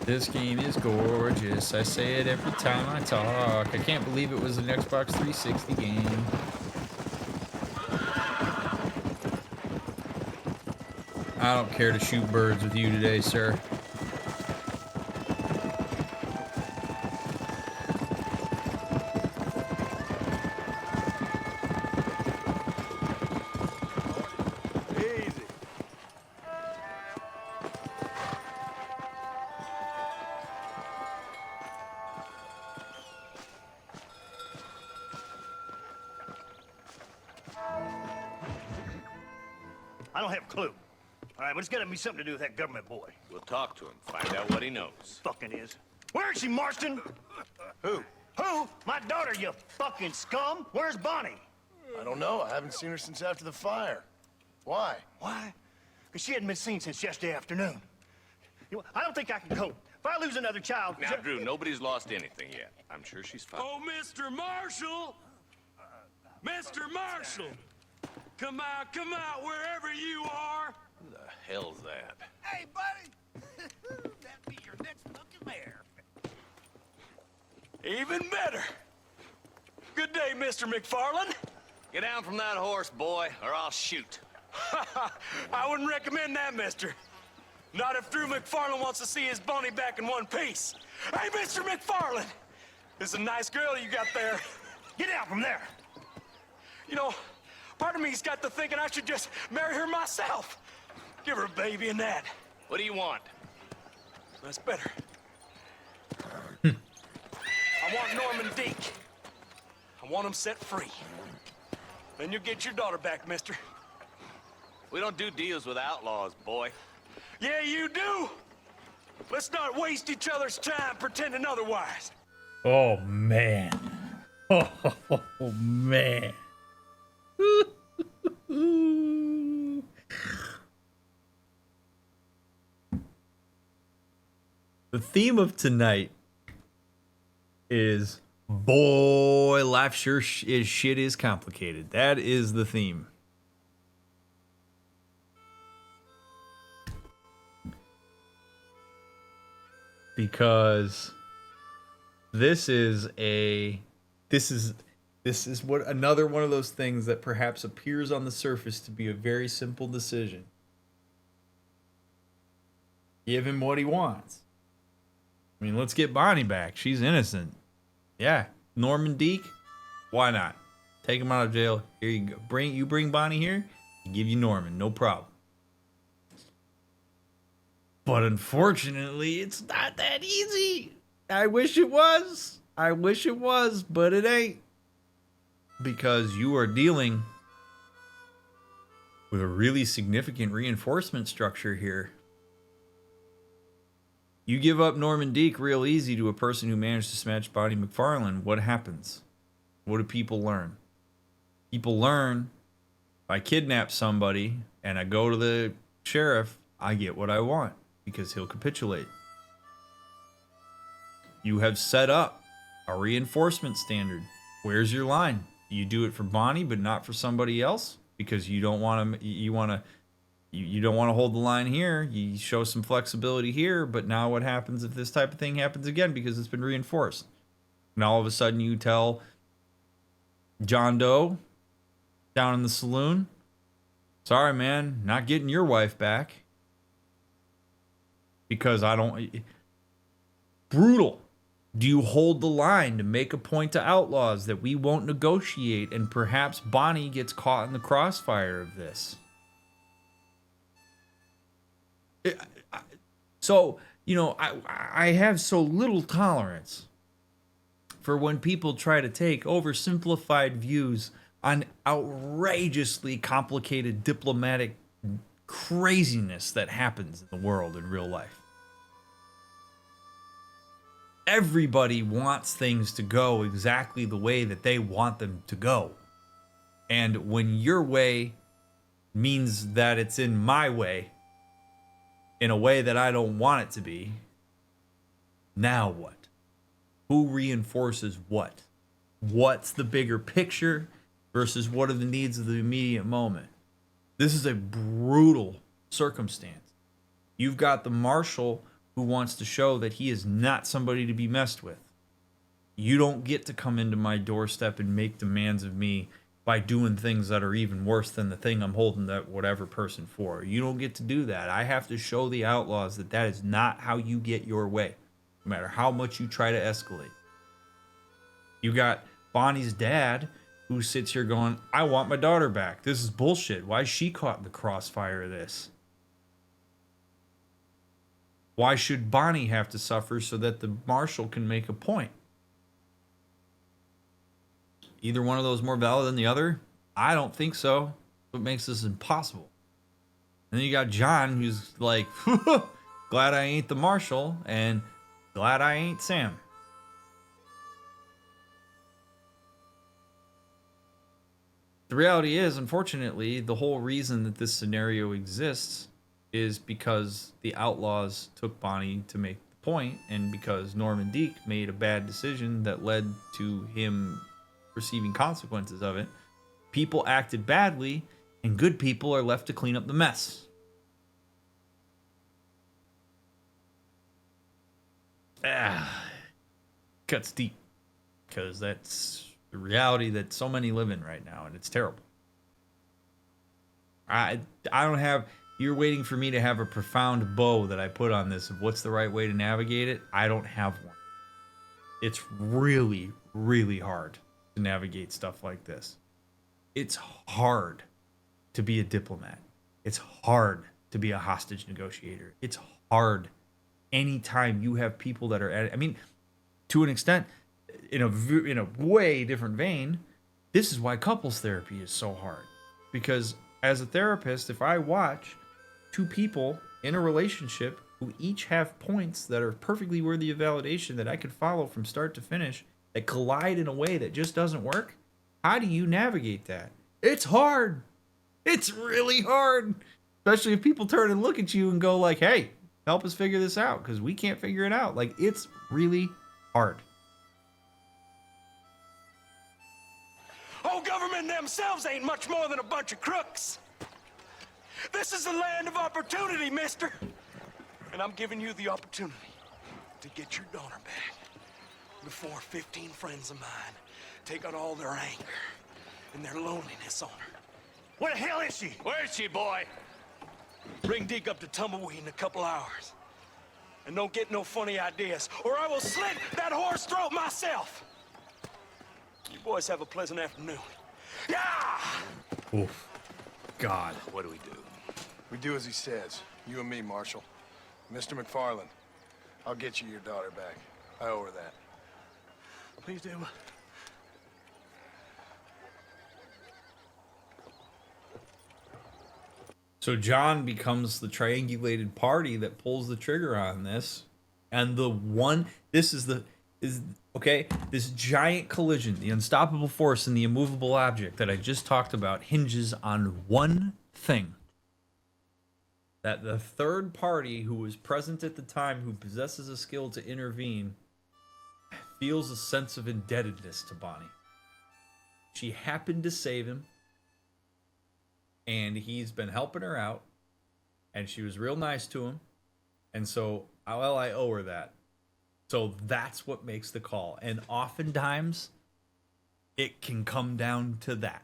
Speaker 1: this game is gorgeous. I say it every time I talk. I can't believe it was an Xbox 360 game. I don't care to shoot birds with you today, sir.
Speaker 10: I don't have a clue. All right, but it's gotta be something to do with that government boy.
Speaker 4: We'll talk to him, find out what he knows.
Speaker 10: Fucking is. Where is she, Marston?
Speaker 2: Who?
Speaker 10: Who? My daughter, you fucking scum! Where's Bonnie?
Speaker 2: I don't know. I haven't seen her since after the fire. Why?
Speaker 10: Why? Because she hadn't been seen since yesterday afternoon. You know, I don't think I can cope. If I lose another child...
Speaker 4: Now, Drew, nobody's lost anything yet. I'm sure she's fine.
Speaker 8: Oh, Mr. Marshall! Mr. Marshall! Come out, wherever you are!
Speaker 4: Who the hell's that?
Speaker 7: Hey, buddy! That'd be your next fucking mayor.
Speaker 8: Even better! Good day, Mr. McFarland.
Speaker 4: Get down from that horse, boy, or I'll shoot.
Speaker 8: I wouldn't recommend that, mister. Not if Drew McFarland wants to see his Bonnie back in one piece. Hey, Mr. McFarland! This is a nice girl you got there.
Speaker 10: Get out from there!
Speaker 8: You know, part of me's got to thinking I should just marry her myself. Give her a baby and that.
Speaker 4: What do you want?
Speaker 8: That's better. I want Norman Deke. I want him set free. Then you'll get your daughter back, mister.
Speaker 4: We don't do deals with outlaws, boy.
Speaker 8: Yeah, you do. Let's not waste each other's time pretending otherwise.
Speaker 1: Oh, man. Oh, man. The theme of tonight is, boy, life sure is shit is complicated. That is the theme. Because this is what another one of those things that perhaps appears on the surface to be a very simple decision. Give him what he wants. I mean, let's get Bonnie back. She's innocent. Yeah, Norman Deke, why not? Take him out of jail. Here you go. Bring Bonnie here. I'll give you Norman, no problem. But unfortunately, it's not that easy. I wish it was. But it ain't. Because you are dealing with a really significant reinforcement structure here. You give up Norman Deke real easy to a person who managed to smash Bonnie McFarland. What happens? What do people learn? People learn, if I kidnap somebody and I go to the sheriff, I get what I want because he'll capitulate. You have set up a reinforcement standard. Where's your line? You do it for Bonnie, but not for somebody else because you don't want to. You don't want to hold the line here. You show some flexibility here, but now what happens if this type of thing happens again because it's been reinforced? And all of a sudden you tell John Doe down in the saloon, sorry, man, not getting your wife back because I don't... Brutal. Do you hold the line to make a point to outlaws that we won't negotiate and perhaps Bonnie gets caught in the crossfire of this? So, you know, I have so little tolerance for when people try to take oversimplified views on outrageously complicated diplomatic craziness that happens in the world in real life. Everybody wants things to go exactly the way that they want them to go. And when your way means that it's in my way, in a way that I don't want it to be, now what? Who reinforces what? What's the bigger picture versus what are the needs of the immediate moment? This is a brutal circumstance. You've got the marshal who wants to show that he is not somebody to be messed with. You don't get to come into my doorstep and make demands of me by doing things that are even worse than the thing I'm holding that whatever person for. You don't get to do that. I have to show the outlaws that that is not how you get your way, no matter how much you try to escalate. You got Bonnie's dad who sits here going, I want my daughter back. This is bullshit. Why is she caught in the crossfire of this? Why should Bonnie have to suffer so that the marshal can make a point? Either one of those more valid than the other? I don't think so. What makes this impossible? And then you got John, who's like, glad I ain't the marshal, and glad I ain't Sam. The reality is, unfortunately, the whole reason that this scenario exists is because the outlaws took Bonnie to make the point, and because Norman Deek made a bad decision that led to him receiving consequences of it. People acted badly, and good people are left to clean up the mess. Cuts deep, because that's the reality that so many live in right now, and it's terrible. I don't have, you're waiting for me to have a profound bow that I put on this of what's the right way to navigate it. I don't have one. It's really, really hard to navigate stuff like this. It's hard to be a diplomat. It's hard to be a hostage negotiator. It's hard anytime you have people that are at it. I mean, to an extent, in a way different vein, this is why couples therapy is so hard. Because as a therapist, if I watch two people in a relationship who each have points that are perfectly worthy of validation that I could follow from start to finish, that collide in a way that just doesn't work, how do you navigate that? It's hard. It's really hard. Especially if people turn and look at you and go like, hey, help us figure this out because we can't figure it out. Like, it's really hard.
Speaker 8: Oh, government themselves ain't much more than a bunch of crooks. This is the land of opportunity, mister. And I'm giving you the opportunity to get your daughter back before 15 friends of mine take out all their anger and their loneliness on her.
Speaker 10: Where the hell is she?
Speaker 8: Where is she, boy? Bring Deke up to Tumbleweed in a couple hours. And don't get no funny ideas, or I will slit that horse throat myself. You boys have a pleasant afternoon. Yeah!
Speaker 1: Oof. God.
Speaker 8: What do we do?
Speaker 2: We do as he says. You and me, Marshal. Mr. McFarland, I'll get you your daughter back. I owe her that.
Speaker 10: Please do.
Speaker 1: So John becomes the triangulated party that pulls the trigger on this. And this giant collision, the unstoppable force and the immovable object that I just talked about hinges on one thing. That the third party who was present at the time, who possesses a skill to intervene, feels a sense of indebtedness to Bonnie. She happened to save him, and he's been helping her out, and she was real nice to him, and so, well, I owe her that. So that's what makes the call, and oftentimes, it can come down to that.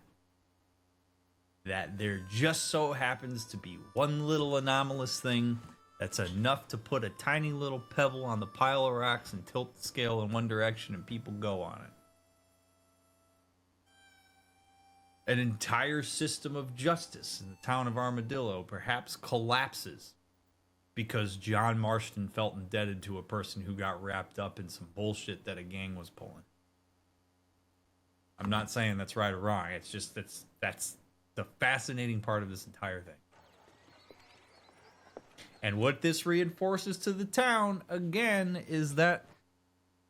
Speaker 1: That there just so happens to be one little anomalous thing that's enough to put a tiny little pebble on the pile of rocks and tilt the scale in one direction and people go on it. An entire system of justice in the town of Armadillo perhaps collapses because John Marston felt indebted to a person who got wrapped up in some bullshit that a gang was pulling. I'm not saying that's right or wrong. It's just that's the fascinating part of this entire thing. And what this reinforces to the town, again, is that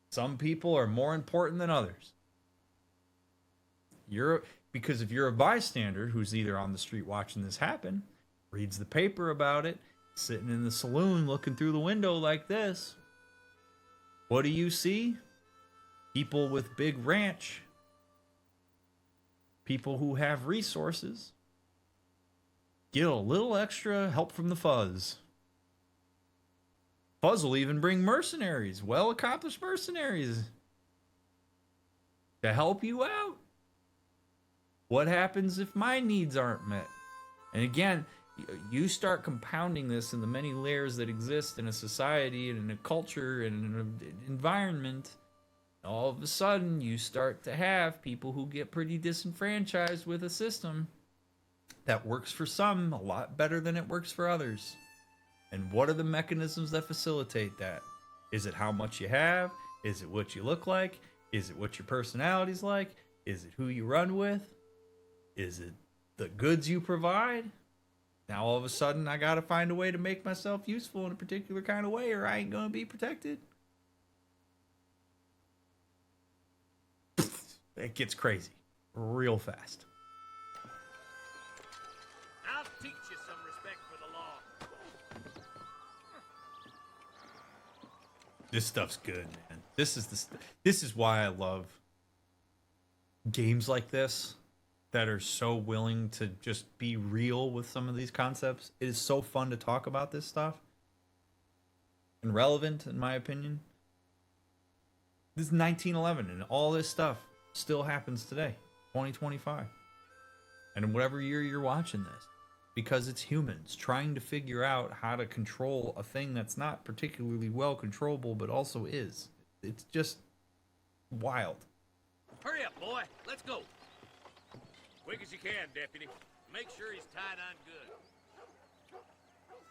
Speaker 1: some people are more important than others. Because if you're a bystander who's either on the street watching this happen, reads the paper about it, sitting in the saloon looking through the window like this, what do you see? People with big ranch. People who have resources get a little extra help from the fuzz. Fuzz will even bring mercenaries, well-accomplished mercenaries, to help you out. What happens if my needs aren't met? And again, you start compounding this in the many layers that exist in a society and in a culture and in an environment. All of a sudden, you start to have people who get pretty disenfranchised with a system that works for some a lot better than it works for others. And what are the mechanisms that facilitate that? Is it how much you have? Is it what you look like? Is it what your personality's like? Is it who you run with? Is it the goods you provide? Now all of a sudden I gotta find a way to make myself useful in a particular kind of way, or I ain't gonna be protected. It gets crazy real fast.
Speaker 4: I'll teach you some respect for the law.
Speaker 1: This stuff's good, man. This is why I love games like this that are so willing to just be real with some of these concepts. It is so fun to talk about this stuff. And relevant, in my opinion. This is 1911, and all this stuff still happens today, 2025. And in whatever year you're watching this. Because it's humans trying to figure out how to control a thing that's not particularly well controllable, but also is. It's just wild.
Speaker 4: Hurry up, boy. Let's go. Quick as you can, deputy. Make sure he's tied on good.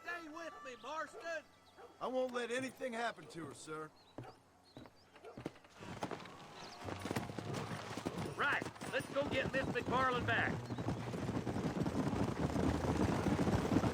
Speaker 4: Stay with me, Marston.
Speaker 6: I won't let anything happen to her, sir.
Speaker 4: Right. Let's go get Miss McFarland back.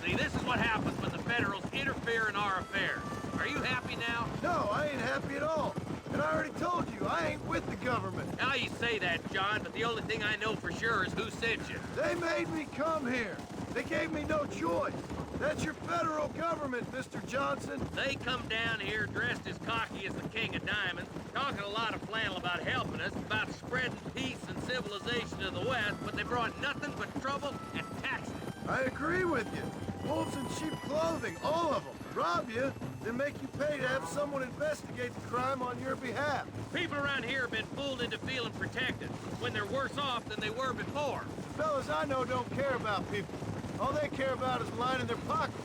Speaker 4: See, this is what happens when the Federals interfere in our affairs. Are you happy now?
Speaker 6: No, I ain't happy at all. And I already told you, I ain't with the government.
Speaker 4: Now you say that, John, but the only thing I know for sure is who sent you.
Speaker 6: They made me come here. They gave me no choice. That's your federal government, Mr. Johnson.
Speaker 4: They come down here dressed as cocky as the King of Diamonds, talking a lot of flannel about helping us, about spreading peace and civilization to the West, but they brought nothing but trouble and taxes.
Speaker 6: I agree with you. Wolves in sheep clothing, all of them. Rob you, then make you pay to have someone investigate the crime on your behalf.
Speaker 4: People around here have been fooled into feeling protected, when they're worse off than they were before.
Speaker 6: The fellas I know don't care about people. All they care about is lining their pockets.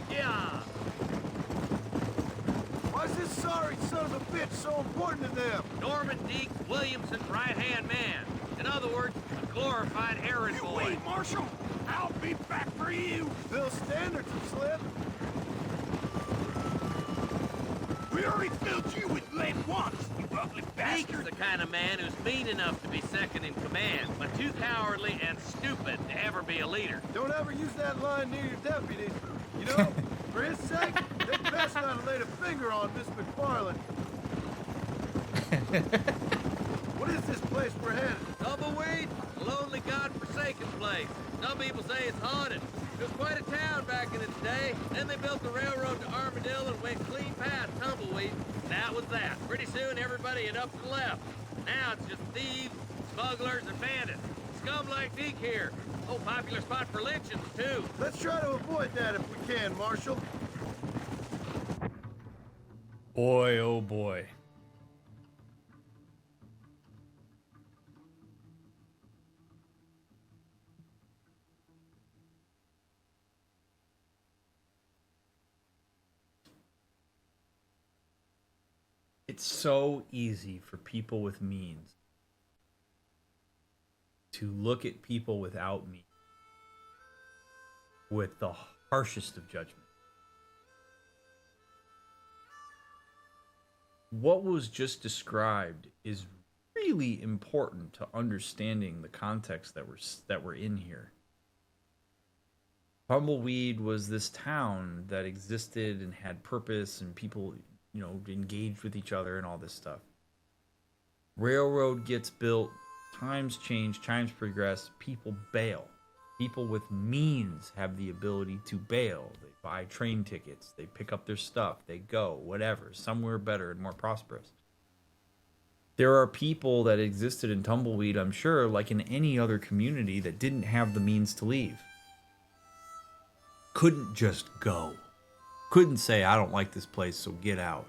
Speaker 4: Yeah.
Speaker 6: Why's this sorry son of a bitch so important to them?
Speaker 4: Norman Deke Williamson's right-hand man. In other words, a glorified errand boy.
Speaker 8: Wait, Marshal. I'll be back for you.
Speaker 6: Bill Standards have slipped.
Speaker 8: We already filled you with lead once, you ugly
Speaker 4: Deke's
Speaker 8: bastard.
Speaker 4: the kind of man who's mean enough to be second in command, but too cowardly and stupid to ever be a leader.
Speaker 6: Don't ever use that line near your deputies. You know, for his sake, they best not have laid a finger on Miss McFarland. What is this place we're headed?
Speaker 4: Tumbleweed, a lonely, god-forsaken place. Some people say it's haunted. It was quite a town back in its day. Then they built the railroad to Armadillo and went clean past Tumbleweed. That was that. Pretty soon, everybody had up and left. Now it's just thieves, smugglers, and bandits. Scum like Deke here. Oh, popular spot for lynchings, too.
Speaker 6: Let's try to avoid that if we can, Marshal.
Speaker 1: Boy, oh boy. It's so easy for people with means to look at people without means with the harshest of judgment. What was just described is really important to understanding the context that we're in here. Tumbleweed was this town that existed and had purpose, and people, you know, engaged with each other and all this stuff. Railroad gets built, times change, times progress, people bail. People with means have the ability to bail. They buy train tickets, they pick up their stuff, they go, whatever, somewhere better and more prosperous. There are people that existed in Tumbleweed, I'm sure, like in any other community, that didn't have the means to leave. Couldn't just go. Couldn't say, I don't like this place, so get out.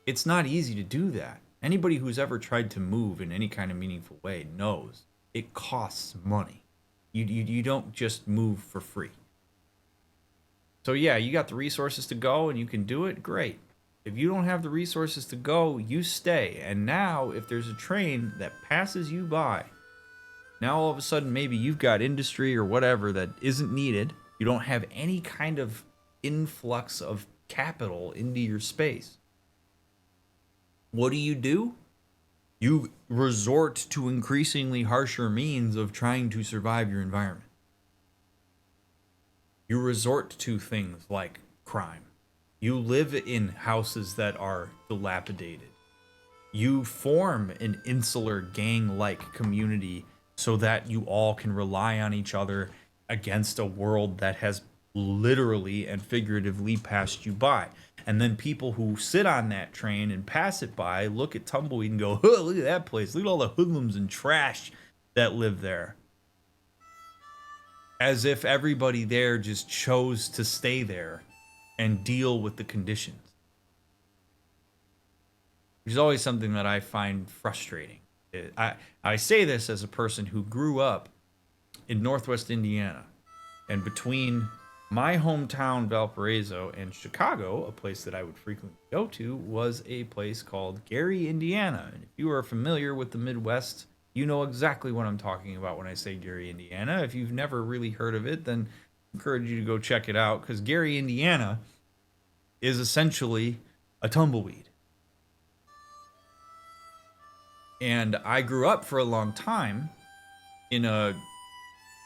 Speaker 1: It's not easy to do that. Anybody who's ever tried to move in any kind of meaningful way knows it costs money. You don't just move for free. So yeah, you got the resources to go and you can do it, great. If you don't have the resources to go, you stay. And now, if there's a train that passes you by, now all of a sudden maybe you've got industry or whatever that isn't needed. You don't have any kind of influx of capital into your space. What do? You resort to increasingly harsher means of trying to survive your environment. You resort to things like crime. You live in houses that are dilapidated. You form an insular gang-like community so that you all can rely on each other against a world that has literally and figuratively passed you by. And then people who sit on that train and pass it by look at Tumbleweed and go, oh, look at that place. Look at all the hoodlums and trash that live there. As if everybody there just chose to stay there and deal with the conditions. Which is always something that I find frustrating. I say this as a person who grew up in Northwest Indiana. And between my hometown, Valparaiso, and Chicago, a place that I would frequently go to, was a place called Gary, Indiana. And if you are familiar with the Midwest, you know exactly what I'm talking about when I say Gary, Indiana. If you've never really heard of it, then I encourage you to go check it out, because Gary, Indiana is essentially a tumbleweed. And I grew up for a long time in a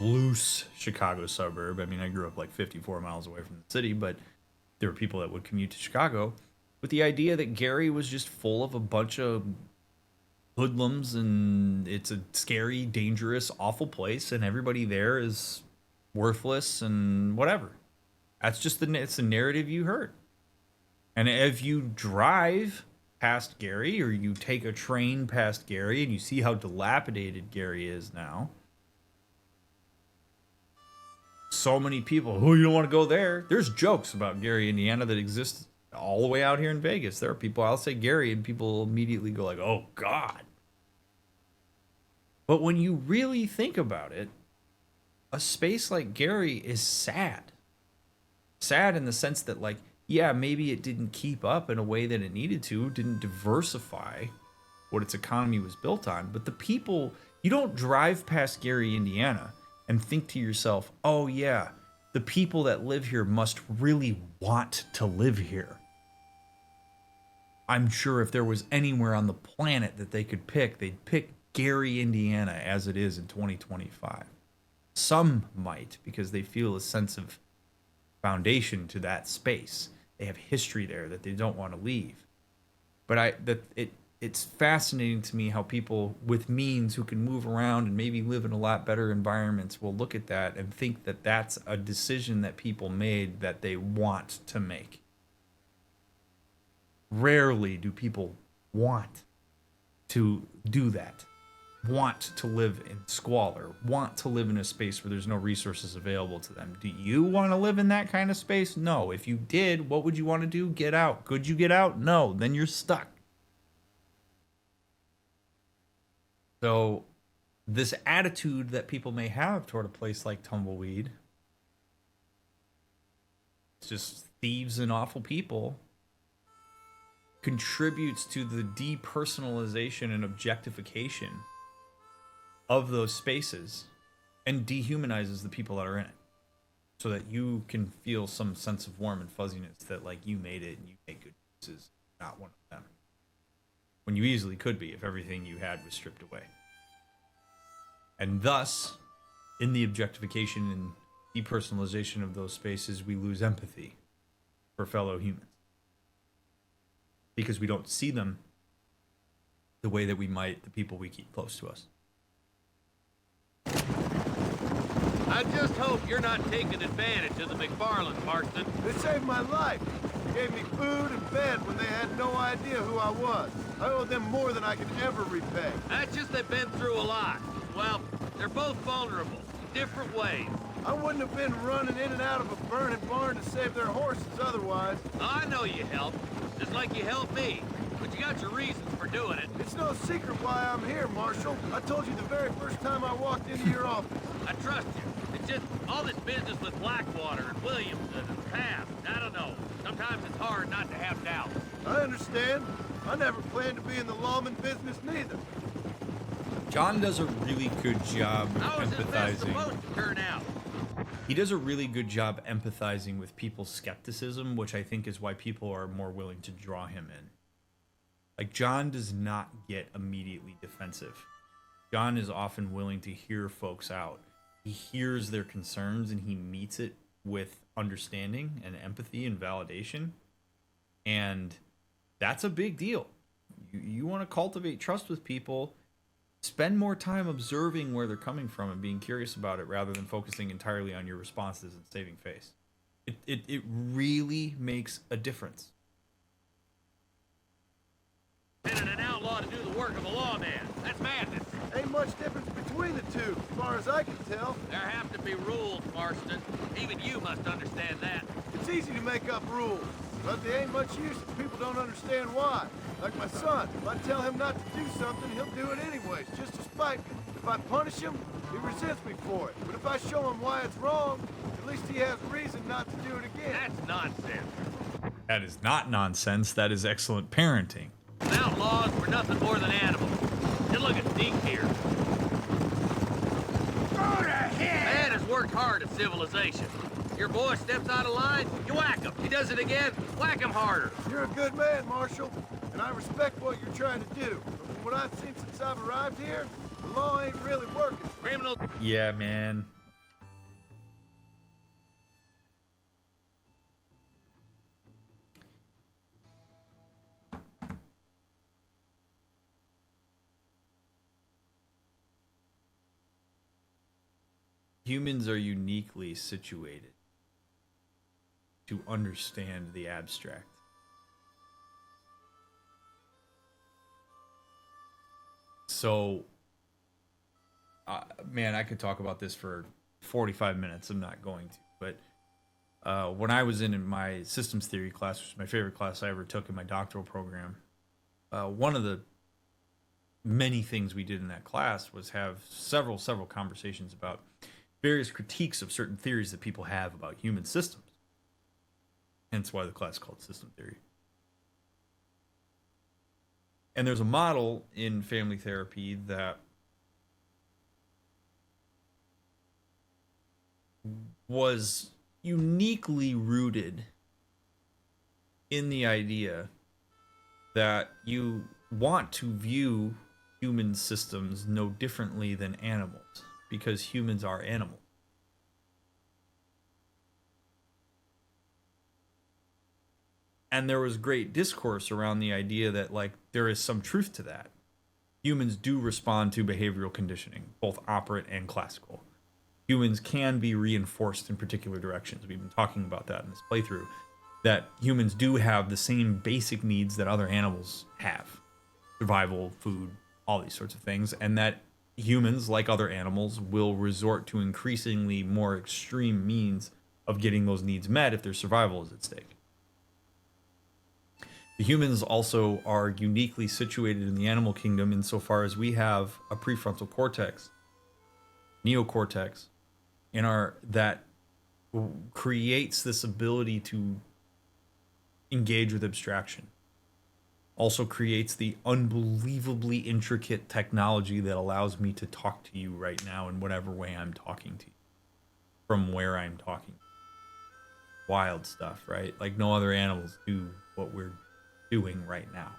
Speaker 1: loose Chicago suburb. I mean, I grew up like 54 miles away from the city, but there were people that would commute to Chicago with the idea that Gary was just full of a bunch of hoodlums, and it's a scary, dangerous, awful place, and everybody there is worthless and whatever. That's just it's the narrative you heard. And if you drive past Gary, or you take a train past Gary, and you see how dilapidated Gary is now, so many people, oh, you don't want to go there. There's jokes about Gary, Indiana that exist all the way out here in Vegas. There are people, I'll say Gary, and people immediately go like, oh, God. But when you really think about it, a space like Gary is sad. Sad in the sense that, like, yeah, maybe it didn't keep up in a way that it needed to, didn't diversify what its economy was built on. But the people, you don't drive past Gary, Indiana, and think to yourself, oh yeah, the people that live here must really want to live here. I'm sure if there was anywhere on the planet that they could pick, they'd pick Gary, Indiana as it is in 2025. Some might, because they feel a sense of foundation to that space. They have history there that they don't want to leave. But it's fascinating to me how people with means who can move around and maybe live in a lot better environments will look at that and think that that's a decision that people made that they want to make. Rarely do people want to do that. Want to live in squalor, want to live in a space where there's no resources available to them. Do you want to live in that kind of space? No. If you did, what would you want to do? Get out. Could you get out? No. Then you're stuck. So this attitude that people may have toward a place like Tumbleweed, it's just thieves and awful people, contributes to the depersonalization and objectification of those spaces and dehumanizes the people that are in it, so that you can feel some sense of warm and fuzziness that, like, you made it and you made good choices, not one of them, when you easily could be if everything you had was stripped away. And thus, in the objectification and depersonalization of those spaces, we lose empathy for fellow humans, because we don't see them the way that we might the people we keep close to us.
Speaker 4: I just hope you're not taking advantage of the McFarlands, Marston.
Speaker 6: They saved my life. They gave me food and bed when they had no idea who I was. I owe them more than I can ever repay.
Speaker 4: That's just they've been through a lot. Well, they're both vulnerable, different ways.
Speaker 6: I wouldn't have been running in and out of a burning barn to save their horses otherwise.
Speaker 4: I know you helped, just like you helped me. But you got your reasons for doing it.
Speaker 6: It's no secret why I'm here, Marshal. I told you the very first time I walked into your office.
Speaker 4: I trust you. It's just all this business with Blackwater and Williams and past. I don't know. Sometimes it's hard not to have doubts.
Speaker 6: I understand. I never planned to be in the lawman business neither.
Speaker 1: John does a really good job
Speaker 4: How is this mess
Speaker 1: empathizing.
Speaker 4: supposed to turn out?
Speaker 1: He does a really good job empathizing with people's skepticism, which I think is why people are more willing to draw him in. Like, John does not get immediately defensive. John is often willing to hear folks out. He hears their concerns and he meets it with understanding and empathy and validation. And that's a big deal. You want to cultivate trust with people, spend more time observing where they're coming from and being curious about it rather than focusing entirely on your responses and saving face. It really makes a difference.
Speaker 4: Sending an outlaw to do the work of a lawman. That's madness.
Speaker 6: Ain't much difference between the two, as far as I can tell.
Speaker 4: There have to be rules, Marston. Even you must understand that.
Speaker 6: It's easy to make up rules, but they ain't much use if people don't understand why. Like my son, if I tell him not to do something, he'll do it anyways, just to spite me. If I punish him, he resents me for it. But if I show him why it's wrong, at least he has reason not to do it again.
Speaker 4: That's nonsense.
Speaker 1: That is not nonsense. That is excellent parenting.
Speaker 4: Outlaws were nothing more than animals. And look at Deke here.
Speaker 7: Go to hell!
Speaker 4: Man has worked hard at civilization. Your boy steps out of line, you whack him. He does it again, whack him harder.
Speaker 6: You're a good man, Marshal, and I respect what you're trying to do. But from what I've seen since I've arrived here, the law ain't really working.
Speaker 4: Criminals.
Speaker 1: Yeah, man. Humans are uniquely situated to understand the abstract. So, man, I could talk about this for 45 minutes. I'm not going to. But when I was in my systems theory class, which is my favorite class I ever took in my doctoral program, one of the many things we did in that class was have several conversations about various critiques of certain theories that people have about human systems. Hence why the class is called system theory. And there's a model in family therapy that was uniquely rooted in the idea that you want to view human systems no differently than animals, because humans are animals. And there was great discourse around the idea that, like, there is some truth to that. Humans do respond to behavioral conditioning, both operant and classical. Humans can be reinforced in particular directions. We've been talking about that in this playthrough, that humans do have the same basic needs that other animals have. Survival, food, all these sorts of things. And that humans, like other animals, will resort to increasingly more extreme means of getting those needs met if their survival is at stake. The humans also are uniquely situated in the animal kingdom insofar as we have a prefrontal cortex, neocortex, in our that creates this ability to engage with abstraction. Also creates the unbelievably intricate technology that allows me to talk to you right now in whatever way I'm talking to you, from where I'm talking. Wild stuff, right? Like no other animals do what we're doing right now.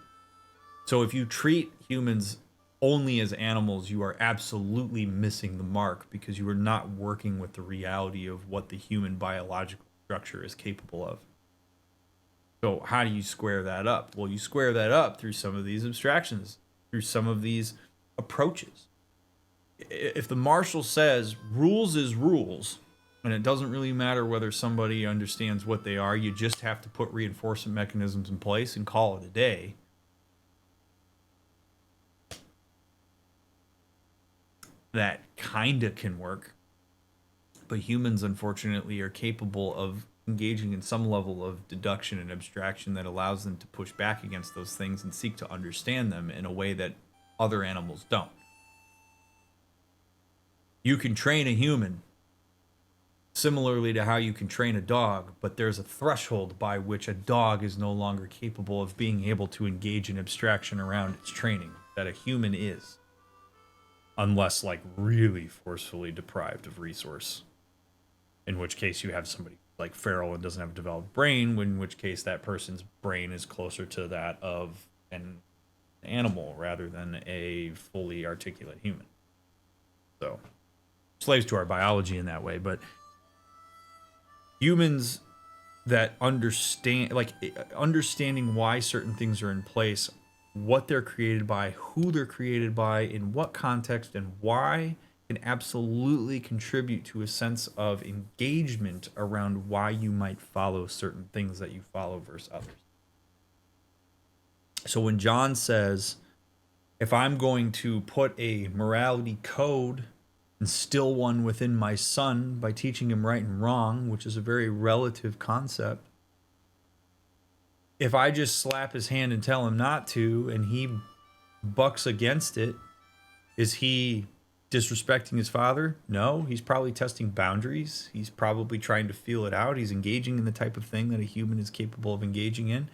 Speaker 1: So if you treat humans only as animals, you are absolutely missing the mark, because you are not working with the reality of what the human biological structure is capable of. So how do you square that up? Well, you square that up through some of these abstractions, through some of these approaches. If the marshal says rules is rules, and it doesn't really matter whether somebody understands what they are, you just have to put reinforcement mechanisms in place and call it a day. That kinda can work. But humans, unfortunately, are capable of engaging in some level of deduction and abstraction that allows them to push back against those things and seek to understand them in a way that other animals don't. You can train a human similarly to how you can train a dog, but there's a threshold by which a dog is no longer capable of being able to engage in abstraction around its training that a human is. Unless, like, really forcefully deprived of resource. In which case you have somebody like feral and doesn't have a developed brain, in which case that person's brain is closer to that of an animal rather than a fully articulate human. So, slaves to our biology in that way, but humans that understand, like understanding why certain things are in place, what they're created by, who they're created by, in what context, and why, can absolutely contribute to a sense of engagement around why you might follow certain things that you follow versus others. So when John says, if I'm going to put a morality code, instill one within my son by teaching him right and wrong, which is a very relative concept, if I just slap his hand and tell him not to, and he bucks against it, is he disrespecting his father? No, he's probably testing boundaries. He's probably trying to feel it out. He's engaging in the type of thing that a human is capable of engaging in.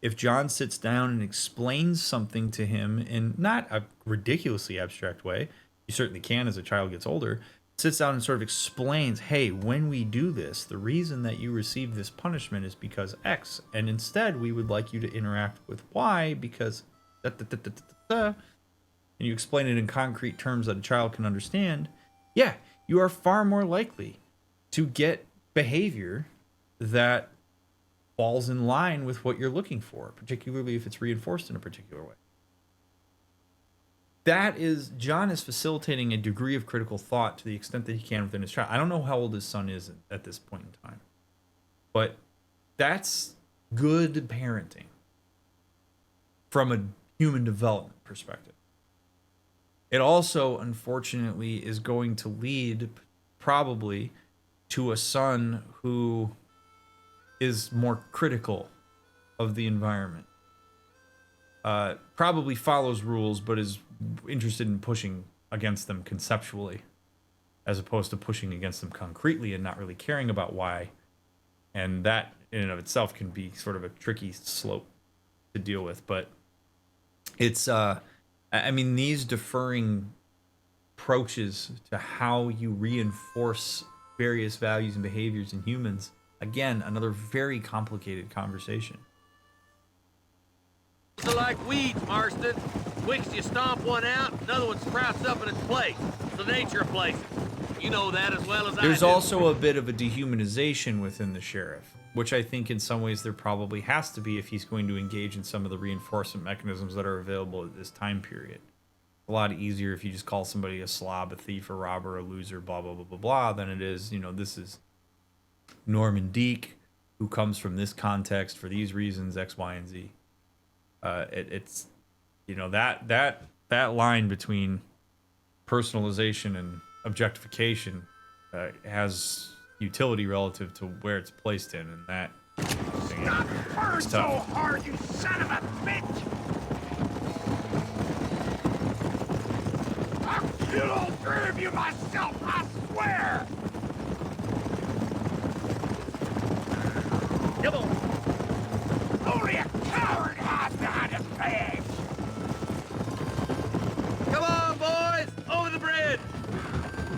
Speaker 1: If John sits down and explains something to him in not a ridiculously abstract way, you certainly can as a child gets older, sits down and sort of explains, hey, when we do this, the reason that you receive this punishment is because X, and instead we would like you to interact with Y because da, da, da, da, da, da, and you explain it in concrete terms that a child can understand, yeah, you are far more likely to get behavior that falls in line with what you're looking for, particularly if it's reinforced in a particular way. That is, John is facilitating a degree of critical thought to the extent that he can within his child. I don't know how old his son is at this point in time, but that's good parenting from a human development perspective. It also, unfortunately, is going to lead probably to a son who is more critical of the environment. Probably follows rules, but is interested in pushing against them conceptually, as opposed to pushing against them concretely and not really caring about why. And that, in and of itself, can be sort of a tricky slope to deal with. But it's, I mean, these differing approaches to how you reinforce various values and behaviors in humans, again, another very complicated conversation.
Speaker 4: They're like weeds, Marston. Quick you stomp one out, another one sprouts up in its place. It's the nature of places. You know that as well as I do.
Speaker 1: There's also a bit of a dehumanization within the sheriff, which I think in some ways there probably has to be if he's going to engage in some of the reinforcement mechanisms that are available at this time period. A lot easier if you just call somebody a slob, a thief, a robber, a loser, blah, blah, blah, blah, blah, than it is, you know, this is Norman Deek, who comes from this context for these reasons, X, Y, and Z. It's, you know, that line between personalization and objectification has utility relative to where it's placed in, and that
Speaker 7: Stop burn so hard, you son of a bitch! I'll kill all three of you myself, I swear!
Speaker 4: Come on.
Speaker 7: Only a coward hides behind a badge!
Speaker 4: Come on, boys! Over the bridge!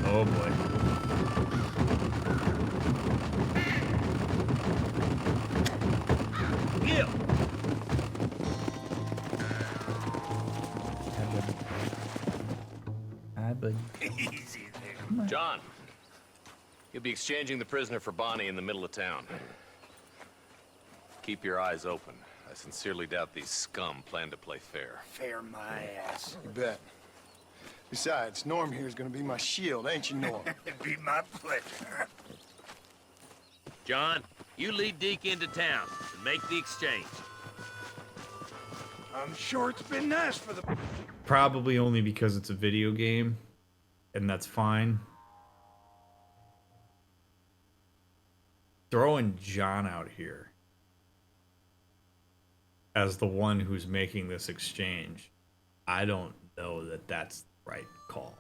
Speaker 1: Oh boy.
Speaker 4: Gil!
Speaker 1: Hi, bud.
Speaker 7: Easy there.
Speaker 13: John, you'll be exchanging the prisoner for Bonnie in the middle of town. Keep your eyes open. I sincerely doubt these scum plan to play fair.
Speaker 7: Fair my ass.
Speaker 2: You bet. Besides, Norm here is gonna be my shield, ain't you, Norm?
Speaker 7: It'd be my pleasure.
Speaker 4: John, you lead Deke into town and make the exchange.
Speaker 7: I'm sure it's been nice for the...
Speaker 1: Probably only because it's a video game, and that's fine. Throwing John out here as the one who's making this exchange, I don't know that that's the right call.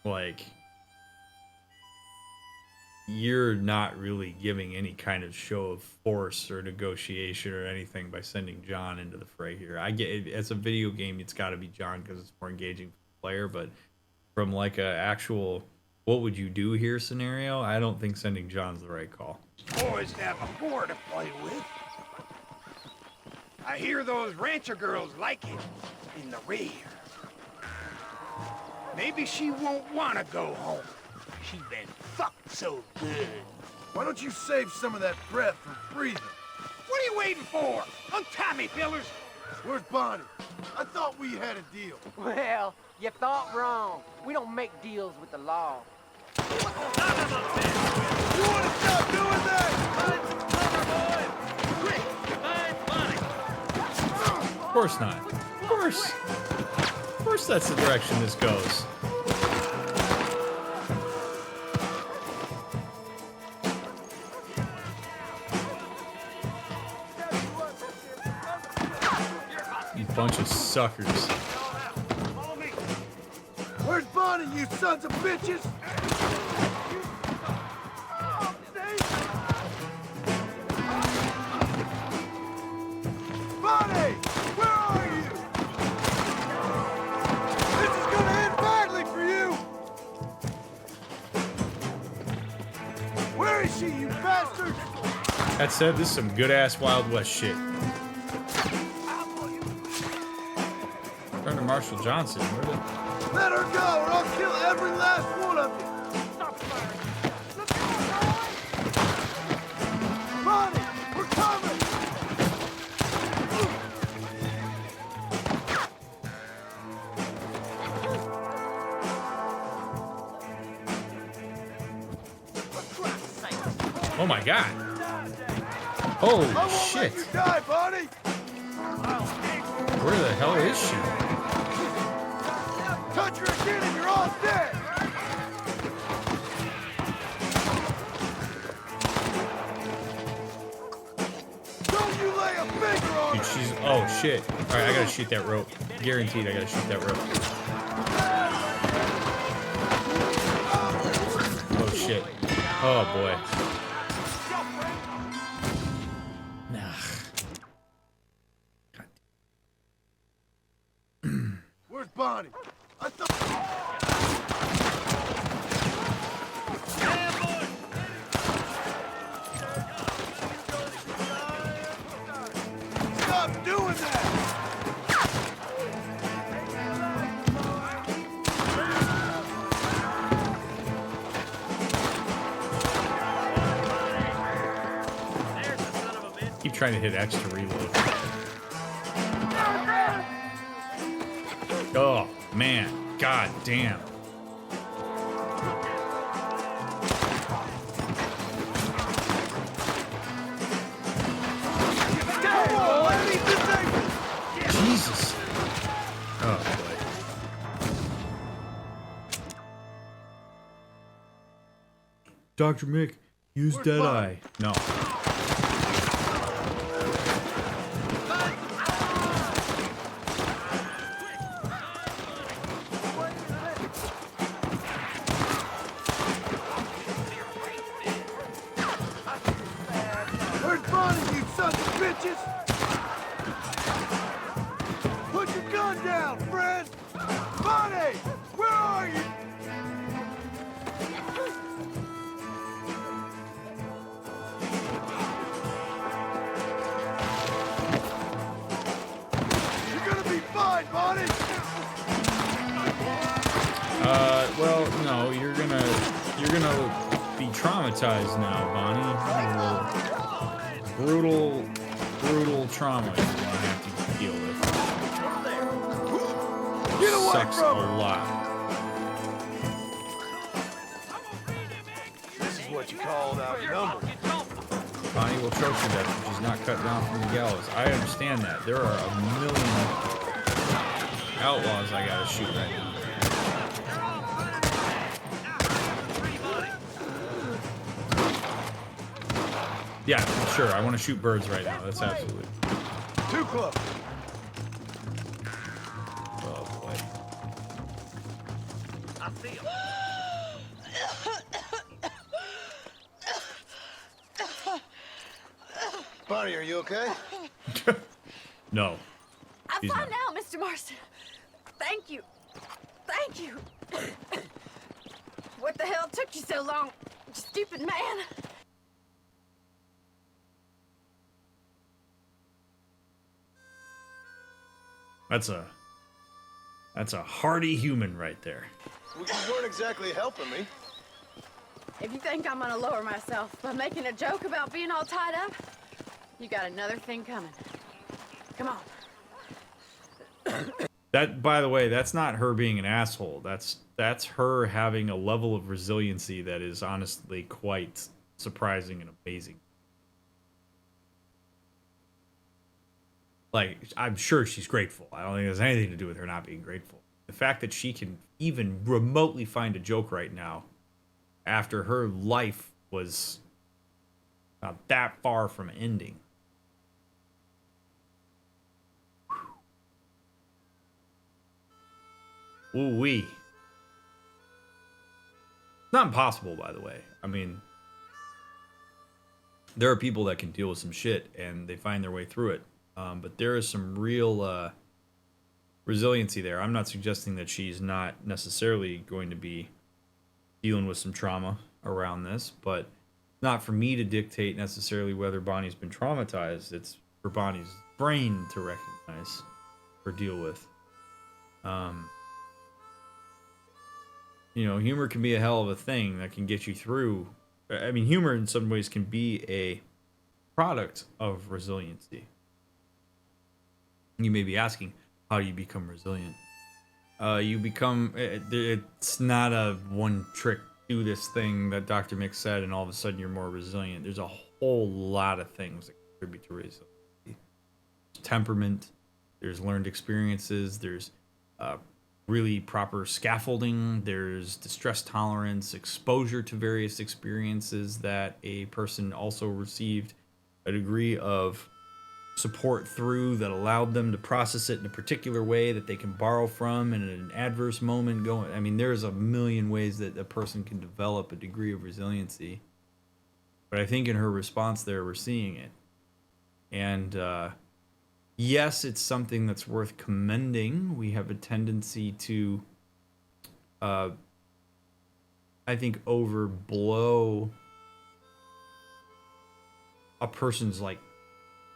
Speaker 1: Like, you're not really giving any kind of show of force or negotiation or anything by sending John into the fray here. I get it, as a video game, it's got to be John because it's more engaging for the player, but from like a actual what would you do here scenario, I don't think sending John's the right call.
Speaker 7: Boys have a whore to play with. I hear those rancher girls like it in the rear. Maybe she won't want to go home. She been fucked so good.
Speaker 6: Why don't you save some of that breath for breathing?
Speaker 7: What are you waiting for? Untie me, fellers!
Speaker 6: Where's Bonnie? I thought we had a deal.
Speaker 14: Well, you thought wrong. We don't make deals with the law.
Speaker 6: You want to stop doing that?
Speaker 1: Of course not. Of course. Of course that's the direction this goes. You bunch of suckers.
Speaker 6: Where's Bonnie, you sons of bitches? Bonnie! Where are you? This is gonna end badly for you! Where is she, you bastard?
Speaker 1: That said, this is some good-ass Wild West shit. Turn to Marshall Johnson. Where the...
Speaker 6: Let her go, or I'll kill every last one of you! Bonnie, we're coming!
Speaker 1: Oh my god. Holy
Speaker 6: I won't
Speaker 1: shit.
Speaker 6: let you die, Bonnie!
Speaker 1: Where the hell is she?
Speaker 6: Touch her again and you're all dead! Don't you lay a finger on
Speaker 1: Dude,
Speaker 6: her!
Speaker 1: she's... Oh, shit. Alright, I gotta shoot that rope. Guaranteed I gotta shoot that rope. Oh, shit. Oh, boy.
Speaker 6: Where's Bonnie? I thought... Stop doing that!
Speaker 1: Keep trying to hit X to reload. Oh, man. God damn. Jesus. Oh, boy. DrMick, use Deadeye. No.
Speaker 6: Where's Bonnie, you sons of bitches? Put your gun down, friend! Bonnie! Where are you? You're gonna be fine, Bonnie!
Speaker 1: Well, no, you're gonna be traumatized now, Bonnie. Brutal trauma you're gonna have to deal with.
Speaker 6: Get away
Speaker 1: Sucks
Speaker 6: from
Speaker 1: a
Speaker 6: her!
Speaker 1: lot.
Speaker 6: This is what you call outnumbered.
Speaker 1: Bonnie will choke to death if she's not cut down from the gallows. I understand that. There are a million outlaws I gotta shoot right now. Yeah, sure. I want to shoot birds right now. That's absolutely.
Speaker 6: Too close.
Speaker 1: Oh boy.
Speaker 4: I see him.
Speaker 2: Bonnie, are you okay?
Speaker 1: No.
Speaker 5: I'm
Speaker 1: He's
Speaker 5: fine
Speaker 1: not.
Speaker 5: now, Mr. Marston. Thank you. Thank you. What the hell took you so long, you stupid man?
Speaker 1: That's a hardy human right there.
Speaker 2: Well, you weren't exactly helping me.
Speaker 5: If you think I'm gonna lower myself by making a joke about being all tied up, you got another thing coming. Come on.
Speaker 1: That, by the way, that's not her being an asshole. That's her having a level of resiliency that is honestly quite surprising and amazing. Like, I'm sure she's grateful. I don't think there's anything to do with her not being grateful. The fact that she can even remotely find a joke right now after her life was not that far from ending. Ooh-wee. It's not impossible, by the way. I mean, there are people that can deal with some shit and they find their way through it. But there is some real resiliency there. I'm not suggesting that she's not necessarily going to be dealing with some trauma around this, but not for me to dictate necessarily whether Bonnie's been traumatized. It's for Bonnie's brain to recognize or deal with. You know, humor can be a hell of a thing that can get you through. I mean, humor in some ways can be a product of resiliency. You may be asking, how do you become resilient? You become, it's not a one trick do this thing that DrMick said and all of a sudden you're more resilient. There's a whole lot of things that contribute to resiliency. There's temperament, there's learned experiences, there's really proper scaffolding, there's distress tolerance, exposure to various experiences that a person also received a degree of support through that allowed them to process it in a particular way that they can borrow from in an adverse moment going. I mean, there's a million ways that a person can develop a degree of resiliency. But I think in her response there, we're seeing it. And yes, it's something that's worth commending. We have a tendency to, I think, overblow a person's like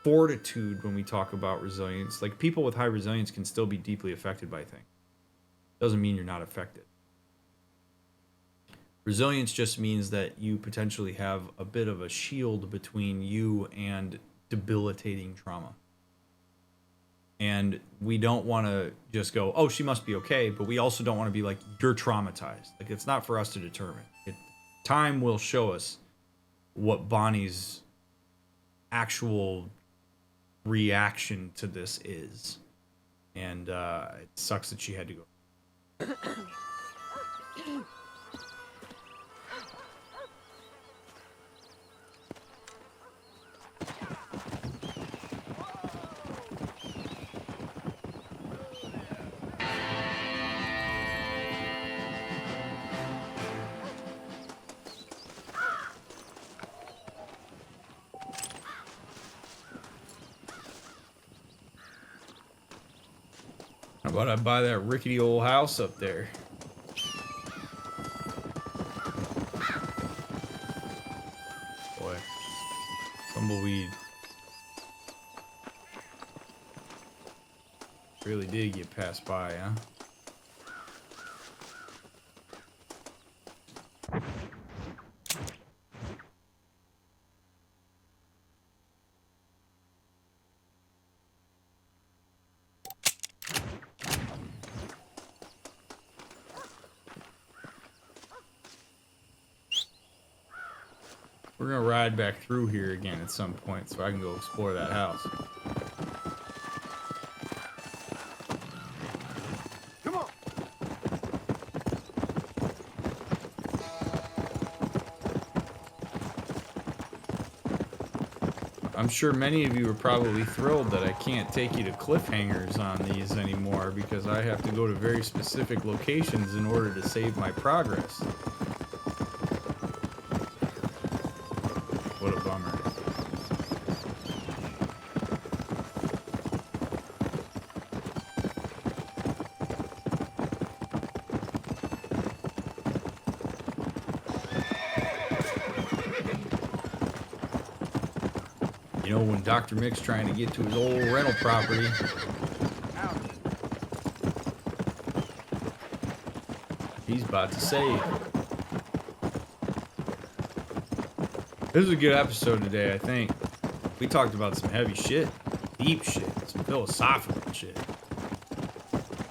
Speaker 1: fortitude when we talk about resilience. Like, people with high resilience can still be deeply affected by things. Doesn't mean you're not affected. Resilience just means that you potentially have a bit of a shield between you and debilitating trauma. And we don't want to just go, oh, she must be okay, but we also don't want to be like, you're traumatized. Like, it's not for us to determine. Time will show us what Bonnie's actual reaction to this is. And it sucks that she had to go. How about I buy that rickety old house up there? Boy, tumbleweed really did get passed by, huh? We're gonna ride back through here again at some point so I can go explore that house.
Speaker 6: Come on.
Speaker 1: I'm sure many of you are probably thrilled that I can't take you to cliffhangers on these anymore because I have to go to very specific locations in order to save my progress. What a bummer. You know, when DrMick's trying to get to his old rental property, he's about to save. This was a good episode today, I think. We talked about some heavy shit, deep shit, some philosophical shit.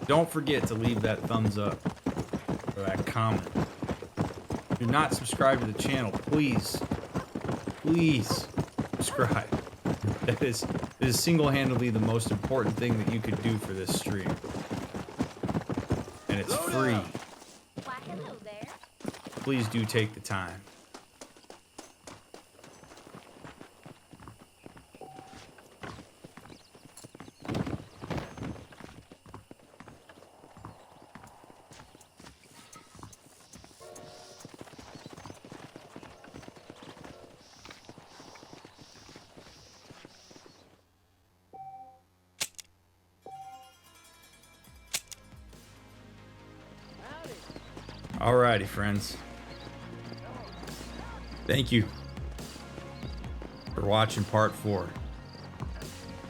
Speaker 1: Don't forget to leave that thumbs up or that comment. If you're not subscribed to the channel, please subscribe. That is single-handedly the most important thing that you could do for this stream. And it's free.
Speaker 3: Why, hello there.
Speaker 1: Please do take the time. Alrighty, friends. Thank you for watching part 4.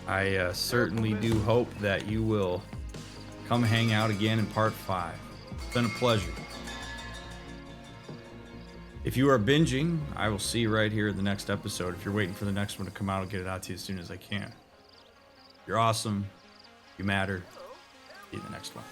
Speaker 1: I certainly do hope that you will come hang out again in part 5. It's been a pleasure. If you are binging, I will see you right here in the next episode. If you're waiting for the next one to come out, I'll get it out to you as soon as I can. You're awesome. You matter. See you in the next one.